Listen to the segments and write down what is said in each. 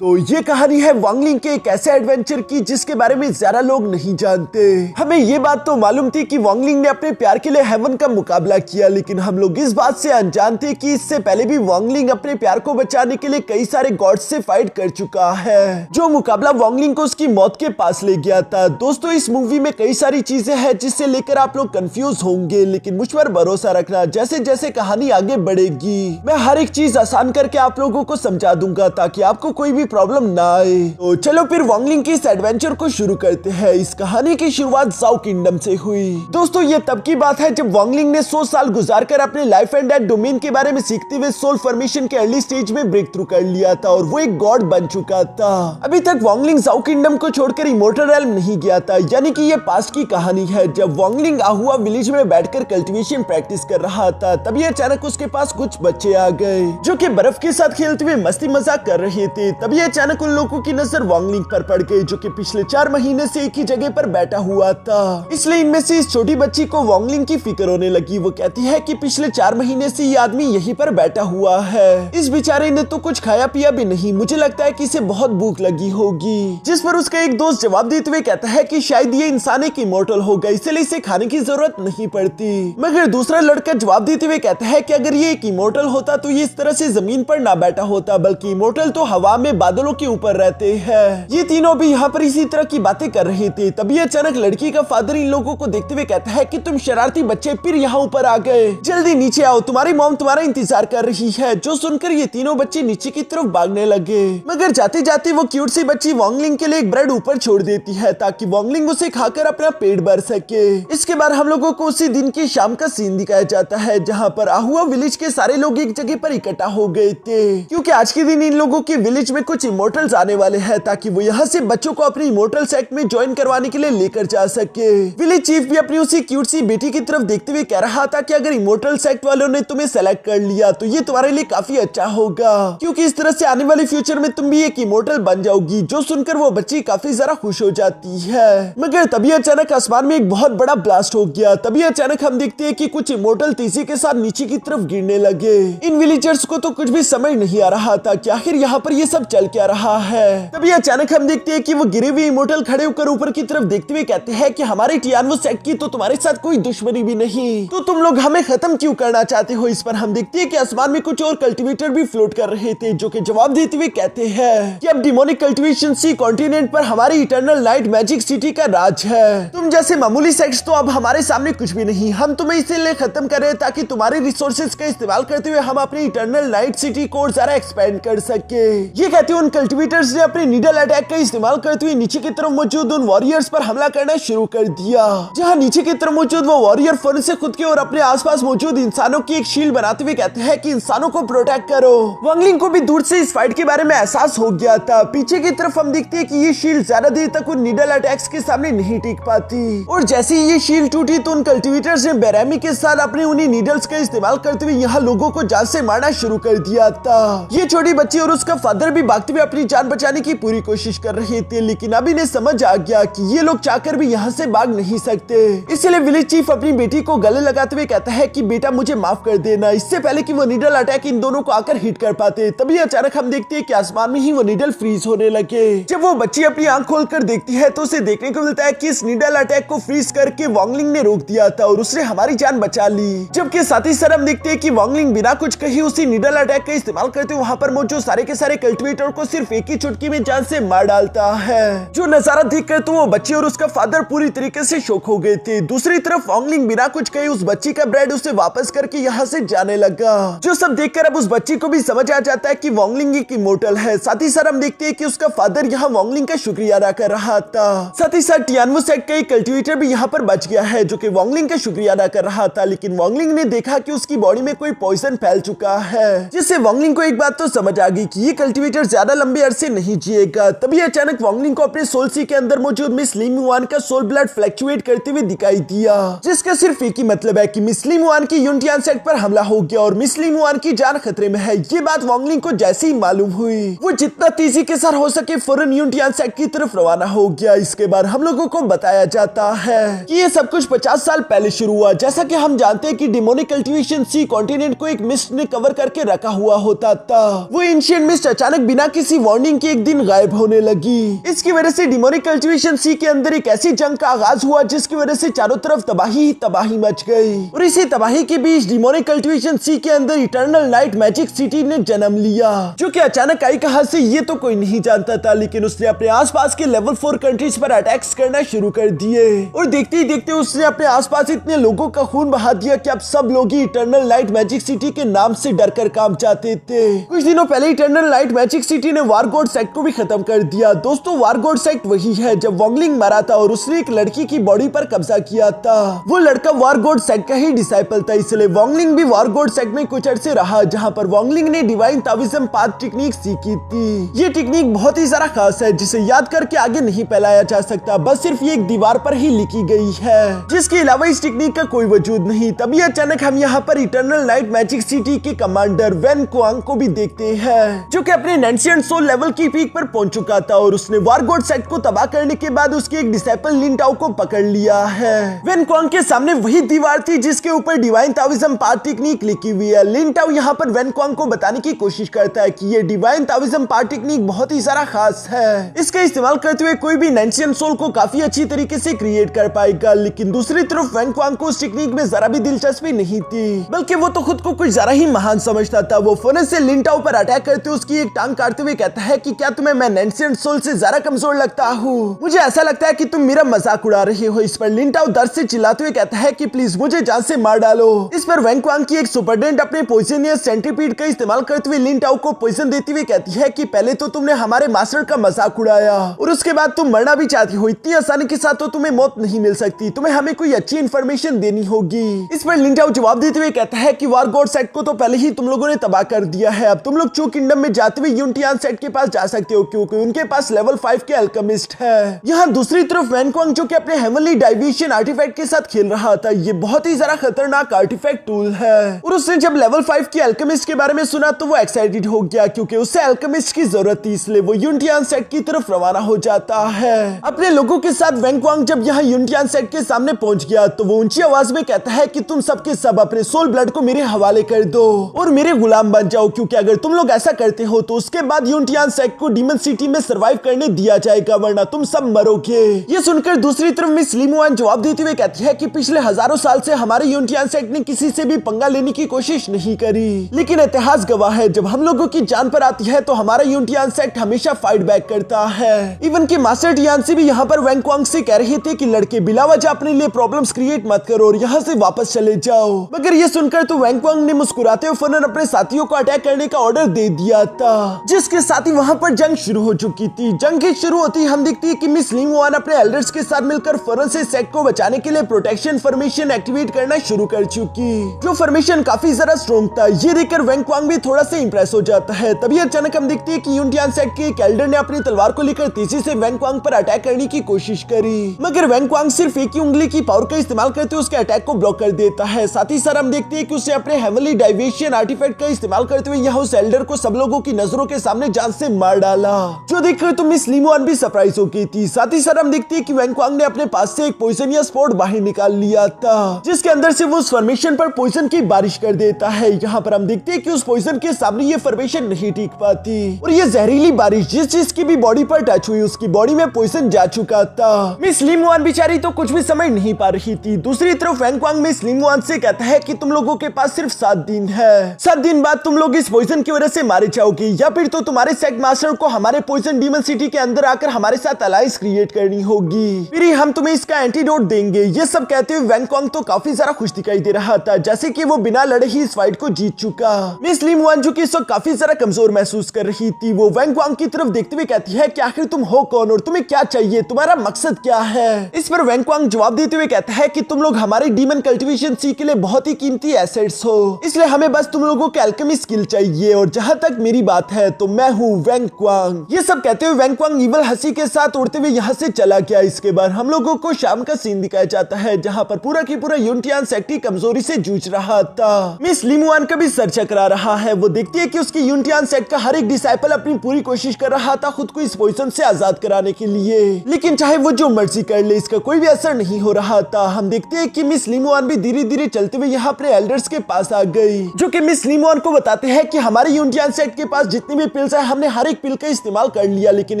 तो ये कहानी है वांगलिंग के एक ऐसे एडवेंचर की जिसके बारे में ज्यादा लोग नहीं जानते। हमें ये बात तो मालूम थी कि वांगलिंग ने अपने प्यार के लिए हेवन का मुकाबला किया, लेकिन हम लोग इस बात से अनजान थे कि इससे पहले भी वांगलिंग अपने प्यार को बचाने के लिए कई सारे गॉड्स से फाइट कर चुका है, जो मुकाबला वांगलिंग को उसकी मौत के पास ले गया था। दोस्तों, इस मूवी में कई सारी चीजें हैं जिससे लेकर आप लोग कंफ्यूज होंगे, लेकिन मुझ पर भरोसा रखना, जैसे जैसे कहानी आगे बढ़ेगी मैं हर एक चीज आसान करके आप लोगों को समझा दूंगा ताकि आपको कोई भी प्रॉब्लम ना आए। तो चलो फिर वांगलिंग की इस एडवेंचर को शुरू करते हैं। इस कहानी की शुरुआत जाओ किंगडम से हुई। दोस्तों, ये तब की बात है जब वांगलिंग ने 100 साल गुजारकर अपने लाइफ एंड डेथ डोमेन के बारे में सीखते हुए सोल फॉर्मेशन के अर्ली स्टेज में ब्रेक थ्रू कर लिया था और वो एक गॉड बन चुका था। अभी तक वांगलिंग जाओ किंगडम को छोड़कर इमोर्टल रेल्म नहीं गया था, यानी कि ये पास्ट की कहानी है। जब वांगलिंग आहुआ विलेज में बैठकर कल्टीवेशन प्रैक्टिस कर रहा था, तभी अचानक उसके पास कुछ बच्चे आ गए जो कि बर्फ के साथ खेलते हुए मस्ती मजाक कर रहे थे। तभी अचानक उन लोगों की नजर वांगलिंग पर पड़ गई, जो कि पिछले 4 महीने से एक ही जगह पर बैठा हुआ था। इसलिए इनमें से इस छोटी बच्ची को वांगलिंग की फिक्र होने लगी। वो कहती है कि पिछले 4 महीने से ये आदमी यहीं पर बैठा हुआ है, इस बेचारे ने तो कुछ खाया पिया भी नहीं, मुझे लगता है कि इसे बहुत भूख लगी होगी। जिस पर उसका एक दोस्त जवाब देते हुए कहता है कि शायद ये इंसान एक इमोर्टल होगा, इसलिए इसे खाने की जरूरत नहीं पड़ती। मगर दूसरा लड़का जवाब देते हुए कहता है कि अगर ये एक इमोर्टल होता तो ये इस तरह से जमीन पर ना बैठा होता, बल्कि इमोर्टल तो हवा में बादलों के ऊपर रहते हैं। ये तीनों भी यहाँ पर इसी तरह की बातें कर रहे थे। तभी अचानक लड़की का फादर इन लोगों को देखते हुए कहता है कि तुम शरारती बच्चे फिर यहाँ ऊपर आ गए, जल्दी नीचे आओ, तुम्हारी मॉम तुम्हारा इंतजार कर रही है। जो सुनकर ये तीनों बच्चे नीचे की तरफ भागने लगे, मगर जाते जाते वो क्यूट सी बच्ची वांगलिंग के लिए एक ब्रेड ऊपर छोड़ देती है ताकि वांगलिंग उसे खाकर अपना पेट भर सके। इसके बाद हम लोगों को उसी दिन की शाम का सीन दिखाया जाता है जहाँ पर आहुआ विलेज के सारे लोग एक जगह पर इकट्ठा हो गए थे, क्योंकि आज के दिन इन लोगों के विलेज में कुछ इमोर्टल्स आने वाले हैं ताकि वो यहाँ से बच्चों को अपनी इमोर्टल सेक्ट में ज्वाइन करवाने के लिए लेकर जा सके। विलेज चीफ भी अपनी उसी क्यूट सी बेटी की तरफ देखते हुए कह रहा था कि अगर इमोर्टल सेक्ट वालों ने तुम्हें सेलेक्ट कर लिया तो ये तुम्हारे लिए काफी अच्छा होगा, क्योंकि इस तरह से आने वाले फ्यूचर में तुम भी एक इमोर्टल बन जाओगी। जो सुनकर वो बच्ची काफी ज्यादा खुश हो जाती है। मगर तभी अचानक आसमान में एक बहुत बड़ा ब्लास्ट हो गया। तभी अचानक हम देखते हैं कि कुछ इमोर्टल तेजी के साथ नीचे की तरफ गिरने लगे। इन विलेजर्स को तो कुछ भी समझ नहीं आ रहा था कि आखिर यहाँ पर ये सब चल क्या रहा है। तभी अचानक हम देखते हैं कि वो गिरे हुए इमोर्टल खड़े होकर ऊपर की तरफ देखते हुए कहते हैं कि हमारे टियानो सेक्ट की तो तुम्हारे साथ कोई दुश्मनी भी नहीं, तो तुम लोग हमें खत्म क्यों करना चाहते हो। इस पर हम देखते हैं कि आसमान में कुछ और कल्टीवेटर भी फ्लोट कर रहे थे, जो कि जवाब देते हुए कहते हैं कि अब डिमोनिक कल्टीवेशन सी कॉन्टिनेंट पर हमारी इटर्नल नाइट मैजिक सिटी का राज है। तुम जैसे मामूली सेक्ट्स तो अब हमारे सामने कुछ भी नहीं। हम तुम्हें इसीलिए खत्म कर रहे हैं ताकि तुम्हारे रिसोर्सेज का इस्तेमाल करते हुए हम अपनी इटर्नल नाइट सिटी को ज्यादा एक्सपेंड कर सके। ये कहते हुए उन कल्टीवेटर्स ने अपने नीडल अटैक का इस्तेमाल करते हुए नीचे की तरफ मौजूद उन वॉरियर्स पर हमला करना शुरू कर दिया। जहां नीचे की तरफ मौजूद वो वॉरियर फन से खुद के और अपने आसपास मौजूद इंसानों की एक शील्ड बनाते हुए कहते हैं कि इंसानों को प्रोटेक्ट करो। वांगलिंग को भी दूर से इस फाइट के बारे में एहसास हो गया था। पीछे की तरफ हम देखते हैं कि ये शील्ड ज्यादा देर तक उन नीडल अटैक्स के सामने नहीं टिक पाती, और जैसे ही ये शील्ड टूटी तो उन कल्टीवेटर्स ने बेरहमी के साथ अपने उन्हीं नीडल्स का इस्तेमाल करते हुए यहाँ लोगों को जान से मारना शुरू कर दिया था। ये छोटी बच्ची और उसका फादर भी भागते हुए अपनी जान बचाने की पूरी कोशिश कर रहे थे, लेकिन अभी ने समझ आ गया कि ये लोग चाहकर भी यहाँ से भाग नहीं सकते। इसलिए विलेज चीफ अपनी बेटी को गले लगाते हुए कहता है कि बेटा मुझे माफ कर देना, इससे पहले कि वो नीडल अटैक इन दोनों को आकर हिट कर पाते। तभी अचानक हम देखते हैं कि आसमान में ही वो नीडल फ्रीज होने लगे। जब वो बच्ची अपनी आंख खोलकर देखती है तो उसे देखने को मिलता है कि इस नीडल अटैक को फ्रीज करके वांगलिंग ने रोक दिया था और उसने हमारी जान बचा ली। जबकि साथ ही साथ हम देखते हैं कि वांगलिंग बिना कुछ कहे उसी नीडल अटैक का इस्तेमाल करते वहाँ पर मौजूद सारे के सारे कल्टीवेटर को सिर्फ एक ही चुटकी में जान से मार डालता है। जो नजारा देखकर तो वो बच्ची और उसका फादर पूरी तरीके से शॉक हो गए थे। दूसरी तरफ वांगलिंग बिना कुछ कहे उस बच्ची का ब्रेड उसे वापस करके यहाँ से जाने लगा। जो सब देखकर अब उस बच्ची को भी समझ आ जाता है कि वांगलिंग एक इमोर्टल है। साथ ही साथ हम देखते हैं कि उसका फादर यहाँ वांगलिंग का शुक्रिया अदा कर रहा था। साथ ही साथ टियानो सेक्ट का एक कल्टीवेटर भी यहाँ पर बच गया है जो कि वांगलिंग का शुक्रिया अदा कर रहा था, लेकिन वांगलिंग ने देखा कि उसकी बॉडी में कोई पॉइजन फैल चुका है, जिससे वांगलिंग को एक बात तो समझ आ गई कि ये कल्टीवेटर ज्यादा लंबे अरसे नहीं जिएगा। तभी अचानक वांगलिंग को अपने सोल सी के अंदर मौजूद मिस ली मुआन का सोल ब्लड फ्लक्चुएट करते हुए दिखाई दिया, जिसका सिर्फ एक ही मतलब है कि मिस ली मुआन की यूनटियान सेक्ट पर हमला हो गया और मिस ली मुआन की जान खतरे में है। ये बात वांगलिंग को जैसे ही मालूम हुई वो जितना तेजी के साथ हो सके फौरन यूनटियान सेक्ट की तरफ रवाना हो गया। इसके बाद हम लोगों को बताया जाता है कि ये सब कुछ 50 साल पहले शुरू हुआ। जैसा कि हम जानते हैं कि डिमोनिक कल्टीवेशन सी कॉन्टिनेंट को एक मिस्ट ने कवर करके रखा हुआ होता था। वो एंशिएंट मिस्ट अचानक बिना बिना किसी वार्निंग के एक दिन गायब होने लगी। इसकी वजह से डिमोनिक कल्टीवेशन सी के अंदर एक ऐसी जंग का आगाज हुआ जिसकी वजह से चारों तरफ तबाही ही तबाही मच गई। और इसी तबाही के बीच डिमोनिक कल्टीवेशन सी के अंदर इटर्नल नाइट मैजिक सिटी ने जन्म लिया, जो कि अचानक आई कहां से ये तो कोई नहीं जानता था, लेकिन उसने अपने आसपास के लेवल 4 कंट्रीज पर अटैक्स करना शुरू कर दिए। और देखते ही देखते उसने अपने आसपास इतने लोगों का खून बहा दिया कि अब सब लोग ही इटर्नल नाइट मैजिक सिटी के नाम से डर कर काम जाते थे। कुछ दिनों पहले इटर्नल नाइट मैजिक सिटी ने वार गॉड सेक्ट को भी खत्म कर दिया। दोस्तों, वार गॉड सेक्ट वही है जब वॉन्गलिंग मरा था और उसने एक लड़की की बॉडी पर कब्जा किया था। वो लड़का वार गॉड सेक्ट का ही डिसाइपल था, इसलिए वॉन्गलिंग भी वार गॉड सेक्ट में कुछ अर्से रहा, जहां पर वॉन्गलिंग ने डिवाइन ताविज्म पाथ टेक्निक सीखी थी। ये टेक्निक बहुत ही ज्यादा खास है, जिसे याद करके आगे नहीं फैलाया जा सकता, बस सिर्फ ये एक दीवार पर ही लिखी गई है, जिसके अलावा इस टेक्निक का कोई वजूद नहीं। तभी अचानक हम यहाँ पर इटर्नल नाइट मैजिक सिटी के कमांडर वेन क्वांग को भी देखते हैं, जो कि अपने एंशिएंट सोल लेवल की पीक पर पहुंच चुका था और उसने वार गॉड सेक्ट को तबाह करने के बाद उसके एक डिसाइपल लिन टाओ को पकड़ लिया है। वेन क्वांग के सामने वही दीवार थी जिसके ऊपर डिवाइन ताविज्म पाथ टेक्निक लिखी हुई है। लिन टाओ यहाँ पर वेन क्वांग को बताने की कोशिश करता है कि ये डिवाइन ताविज्म पाथ टेक्निक बहुत ही ज्यादा खास है, इसका इस्तेमाल करते हुए कोई भी एंशिएंट सोल को काफी अच्छी तरीके से क्रिएट कर पाएगा। लेकिन दूसरी तरफ वेन क्वांग को उस टेक्निक में जरा भी दिलचस्पी नहीं थी, बल्कि वो तो खुद को कुछ ज्यादा ही महान समझता था। वो फौरन से लिन टाओ पर अटैक करते हुए उसकी एक टांग काटते हुए कहता है कि क्या तुम्हें मैं एंशिएंट सोल से ज्यादा कमजोर लगता हूँ? मुझे ऐसा लगता है कि तुम मेरा मजाक उड़ा रहे हो। इस पर लिन टाओ दर्द से चिल्लाते हुए कहता है कि प्लीज मुझे जान से मार डालो। इस पर वेन क्वांग की एक सुपरडेंट अपने पॉइजनियस सेंटीपीड का इस्तेमाल करते हुए लिन टाओ को पॉइजन देती हुई कहती है कि पहले तो तुमने हमारे मास्टर का मजाक उड़ाया और उसके बाद तुम मरना भी चाहती हो। इतनी आसानी के साथ तो तुम्हें मौत नहीं मिल सकती, तुम्हें हमें कोई अच्छी इंफॉर्मेशन देनी होगी। इस पर लिन टाओ जवाब देते हुए कहता है कि वार गॉड सेक्ट को तो पहले ही तुम लोगों ने तबाह कर दिया है, अब तुम लोग चू किंगडम में जाते हुए यूनिटियन सेक्ट के पास जा सकते हो, क्योंकि उनके पास लेवल 5 के अल्केमिस्ट है। यहाँ दूसरी तरफ वेन क्वांग जो कि अपने हेवनली डाइविएशन आर्टिफैक्ट के साथ खेल रहा था, ये बहुत ही ज्यादा खतरनाक आर्टिफैक्ट टूल है और उसने जब लेवल 5 के अल्केमिस्ट के बारे में सुना तो वो एक्साइटेड हो गया, क्योंकि उसे अल्केमिस्ट की जरूरत थी, इसलिए वो यूनिटियन सेक्ट की तरफ रवाना हो जाता है अपने लोगों के साथ। वेन क्वांग जब यहाँ यूनिटियन सेक्ट के सामने पहुंच गया तो वो ऊंची आवाज में कहता है कि तुम सबके सब अपने सोल ब्लड को मेरे हवाले कर दो और मेरे गुलाम बन जाओ, क्योंकि अगर तुम लोग ऐसा करते हो तो उसके बाद यूनिटियन सेक्ट को डीमन सिटी में सर्वाइव करने दिया जाएगा, वरना तुम सब मरोगे। ये सुनकर दूसरी तरफ मिस लिमुआन जवाब देते हुए कहती है कि पिछले हजारों साल से हमारे यूनिटियन सेक्ट ने किसी से भी पंगा लेने की कोशिश नहीं करी, लेकिन इतिहास गवाह है जब हम लोगों की जान पर आती है तो हमारा यूनिटियन सेक्ट हमेशा फाइट बैक करता है। इवन कि मास्टर टियानसी भी यहाँ पर वेन क्वांग से कह रहे थे कि लड़के बिला वजह अपने लिए प्रॉब्लम्स क्रिएट मत करो और यहाँ से वापस चले जाओ, मगर ये सुनकर तो वेन क्वांग ने मुस्कुराते हुए फौरन अपने साथियों को अटैक करने का ऑर्डर दे दिया था, जिसके साथ ही वहाँ पर जंग शुरू हो चुकी थी। जंग की शुरू होती ही हम देखती है कि मिस लिमुआन अपने एल्डर्स के साथ मिलकर फौरन से सेक्ट को बचाने के लिए प्रोटेक्शन फॉर्मेशन एक्टिवेट करना शुरू कर चुकी, जो फॉर्मेशन काफी ज्यादा स्ट्रॉन्ग था। ये देखकर वेन क्वांग भी थोड़ा सा इंप्रेस हो जाता है। तभी अचानक हम देखते हैं कि यूनिटियन सेक्ट के एक एल्डर ने अपनी तलवार को लेकर तेजी से वेन क्वांग पर अटैक करने की कोशिश करी, मगर वेन क्वांग सिर्फ एक ही उंगली की पावर का इस्तेमाल करते हुए उसके अटैक को ब्लॉक कर देता है। साथ ही साथ हम देखते हैं कि उसे अपने हेवनली डाइविएशन आर्टिफैक्ट का इस्तेमाल करते हुए यहाँ उस एल्डर को सब लोगों की नजरों के सामने जान से मार डाला, जो देखकर तो मिस लिमुआन भी सरप्राइज हो गई थी। साथ ही साथ हम देखते हैं कि वेन क्वांग ने अपने पास से एक पॉइजनियस स्पॉट बाहर निकाल लिया था, जिसके अंदर से वो उस फॉर्मेशन पर पॉइजन की बारिश कर देता है। यहाँ पर हम देखते हैं कि उस पॉइजन के सामने ये फॉर्मेशन नहीं टिक पाती और ये जहरीली बारिश जिस चीज की भी बॉडी पर टच हुई उसकी बॉडी में पॉइजन जा चुका था। मिस लिमुआन बेचारी तो कुछ भी समझ नहीं पा रही थी। दूसरी तरफ वेन क्वांग मिस लिमुआन से कहता है कि तुम लोगों के पास सिर्फ 7 दिन है, 7 दिन बाद तुम लोग इस पॉइजन की वजह से मारे जाओगे, या फिर तो तुम्हारे सेक्ट मास्टर को हमारे पॉइजन डीमन सिटी के अंदर आकर हमारे साथ अलायंस क्रिएट करनी होगी, फिर हम तुम्हें इसका एंटीडोट देंगे। ये सब कहते हुए वेन क्वांग तो काफी ज्यादा खुश दिखाई दे रहा था, जैसे कि वो बिना लड़े ही इस फाइट को जीत चुका। मिस लिमुआन जो कि इस वक्त काफी ज्यादा कमजोर महसूस कर रही थी, वो वेन क्वांग की तरफ देखते हुए कहती है कि आखिर तुम हो कौन और तुम्हें क्या चाहिए, तुम्हारा मकसद क्या है। इस पर वेन क्वांग जवाब देते हुए कहता है कि तुम लोग हमारे डीमन कल्टीवेशन सी के लिए बहुत ही कीमती एसेट्स हो, इसलिए हमें बस तुम लोगों के अल्केमी स्किल चाहिए, और जहां तक मेरी बात है तो मैं हूँ वेन क्वांग। ये सब कहते हुए वेन क्वांग इवल हंसी के साथ उड़ते हुए यहाँ से चला गया। इसके बाद हम लोगों को शाम का सीन दिखाया जाता है, जहाँ पर पूरा की पूरा यूनिटियन सेक्ट कमजोरी से जूझ रहा था। मिस लिमुआन का भी सर चकरा रहा है। वो देखती है कि उसकी यूनिटियन सेक्ट का हर एक डिसाइपल अपनी पूरी कोशिश कर रहा था खुद को इस पॉइजन से आजाद कराने के लिए, लेकिन चाहे वो जो मर्जी कर ले इसका कोई भी असर नहीं हो रहा था। हम देखते हैं कि मिस लिमुआन भी धीरे धीरे चलते हुए यहाँ अपने एल्डर्स के पास आ गई, जो कि मिस लिमुआन को बताते हैं कि हमारे यूनिटियन सेक्ट के पास जितने भी पिल्स है, हमने हर एक पिल का इस्तेमाल कर लिया, लेकिन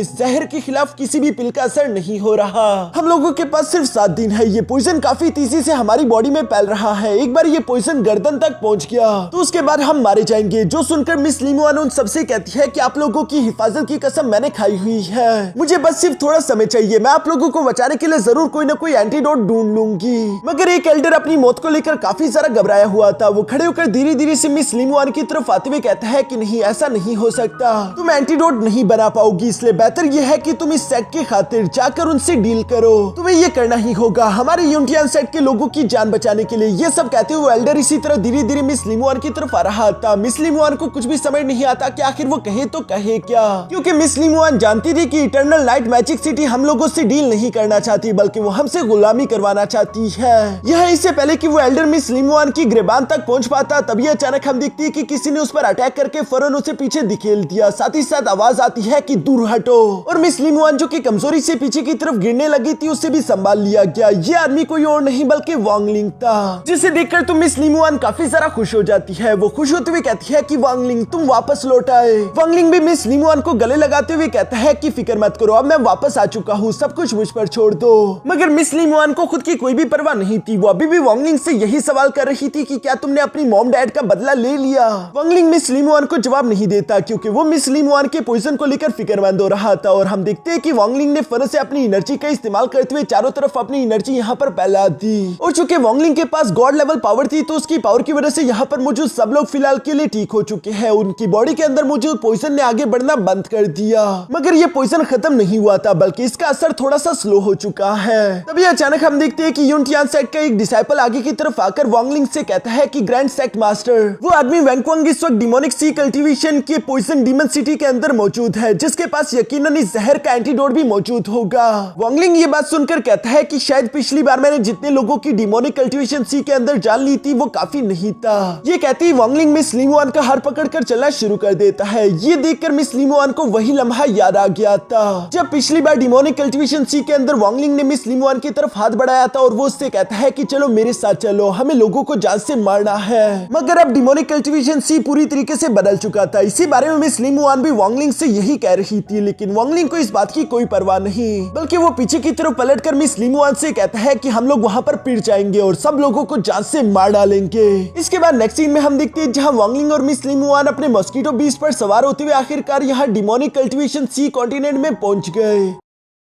इस जहर के खिलाफ किसी भी पिल का असर नहीं हो रहा। हम लोगों के पास सिर्फ 7 दिन है। ये पॉइजन काफी तेजी से हमारी बॉडी में फैल रहा है। एक बार ये पॉइजन गर्दन तक पहुंच गया तो उसके बाद हम मारे जाएंगे। जो सुनकर मिस लीमुआन उन सबसे कहती है कि आप लोगों की हिफाजत की कसम मैंने खाई हुई है, मुझे बस सिर्फ थोड़ा समय चाहिए, मैं आप लोगों को बचाने के लिए जरूर कोई ना कोई एंटीडोट ढूंढ लूंगी। मगर एक एल्डर अपनी मौत को लेकर काफी सारा घबराया हुआ था। वो खड़े होकर धीरे धीरे से मिस लीमुआन की तरफ आते हुए कहता है कि नहीं, ऐसा नहीं हो सकता, तुम एंटीडोट नहीं बना पाओगी, इसलिए बेहतर यह है कि तुम इस सेट की खातिर जाकर उनसे डील करो, तुम्हें ये करना ही होगा हमारे यूनिटियन सेट के लोगों की जान बचाने के लिए। ये सब कहते हुए एल्डर इसी तरह धीरे धीरे मिस लीमुआन की तरफ आ रहा था। मिस लीमुआन को कुछ भी समझ नहीं आता कि आखिर वो कहे तो कहे क्या, क्योंकि मिस लीमुआन जानती थी कि इटर्नल नाइट मैजिक सिटी हम लोगों से डील नहीं करना चाहती, बल्कि वो हमसे गुलामी करवाना चाहती है। यह इससे पहले कि वो एल्डर मिस लीमुआन की गिरबान तक पहुंच पाता, तभी अचानक हम देखती है कि किसी ने उस पर अटैक करके फौरन उसे पीछे धकेल दिया। साथ ही साथ आवाज आती है कि दूर हटो, और मिस लीमुआन जो कि कमजोरी से पीछे की तरफ गिरने लगी थी, उसे भी संभाल लिया गया। ये आदमी कोई और नहीं बल्कि वांगलिंग था, जिसे देखकर तो मिस लीमुआन काफी सारा खुश हो जाती है। वो खुश होते हुए कहती है कि वांगलिंग तुम वापस लौट आए। वांगलिंग भी मिस लीमुआन को गले लगाते हुए कहता है कि फिक्र मत करो, अब मैं वापस आ चुका हूँ, सब कुछ मुझ पर छोड़ दो। मगर मिस लीमुआन को खुद की कोई भी परवाह नहीं थी। वो अभी भी वांगलिंग से यही सवाल कर रही थी कि क्या तुमने अपनी मॉम डैड का बदला ले लिया। वांगलिंग मिस लीमुआन को जवाब नहीं देता, क्योंकि वो मिस लीमुआन के पॉइजन को लेकर फिक्रमंद हो रहा था। और हम देखते हैं कि वांगलिंग ने फौरन से अपनी एनर्जी का इस्तेमाल करते हुए चारों तरफ अपनी एनर्जी यहाँ पर फैला दी। और चूंकि वांगलिंग के पास गॉड लेवल पावर थी, तो उसकी पावर की वजह से यहाँ पर मौजूद सब लोग फिलहाल के लिए ठीक हो चुके हैं। उनकी बॉडी के अंदर मौजूद पॉइजन ने आगे बढ़ना बंद कर दिया। मगर ये पॉइजन खत्म नहीं हुआ था, बल्कि इसका असर थोड़ा सा स्लो हो चुका है। तभी अचानक हम देखते हैं कि यूनिटियन सेट का एक डिसाइपल आगे की तरफ आकर वांगलिंग से कहता है कि ग्रैंड सेक्ट मास्टर, वो आदमी वैंगक्वांग इस वक्त डिमोनिक सी कल्टीवेशन के पॉइजन डीमन सिटी के अंदर मौजूद है, जिसके पास यकीनन इस जहर का एंटीडोट भी मौजूद होगा। वांगलिंग ये बात सुनकर कहता है कि शायद पिछली बार मैंने जितने लोगों की डिमोनिक कल्टीवेशन सी के अंदर जान ली थी, वो काफी नहीं था। ये कहती वांगलिंग मिस लीमुआन का हाथ पकड़कर चलना शुरू कर देता है। ये देखकर मिस लीमुआन को वही लम्हा याद आ गया था जब पिछली बार डिमोनिक कल्टीवेशन सी के अंदर वांगलिंग ने मिस लीमुआन की तरफ हाथ बढ़ाया था, और वो उससे कहता है कि चलो मेरे साथ चलो, हमें लोगों को जान से मारना है। मगर अब डिमोनिक कल्टीवेशन सी पूरी तरीके से बदल चुका था। इसी बारे में मिस लीमुआन भी वांगलिंग से यही कह रही थी, लेकिन वांगलिंग को इस बात की कोई परवाह नहीं, बल्कि वो पीछे की तरफ पलटकर मिस लीमुआन से कहता है कि हम लोग वहां पर पिट जाएंगे और सब लोगों को जान से मार डालेंगे। इसके बाद नेक्स्ट सीन में हम देखते हैं जहां वांगलिंग और मिस लीमुआन अपने मॉस्किटो बीस्ट पर सवार होते हुए आखिरकार यहाँ डिमोनिक कल्टीवेशन सी कॉन्टिनेंट में पहुंच गए।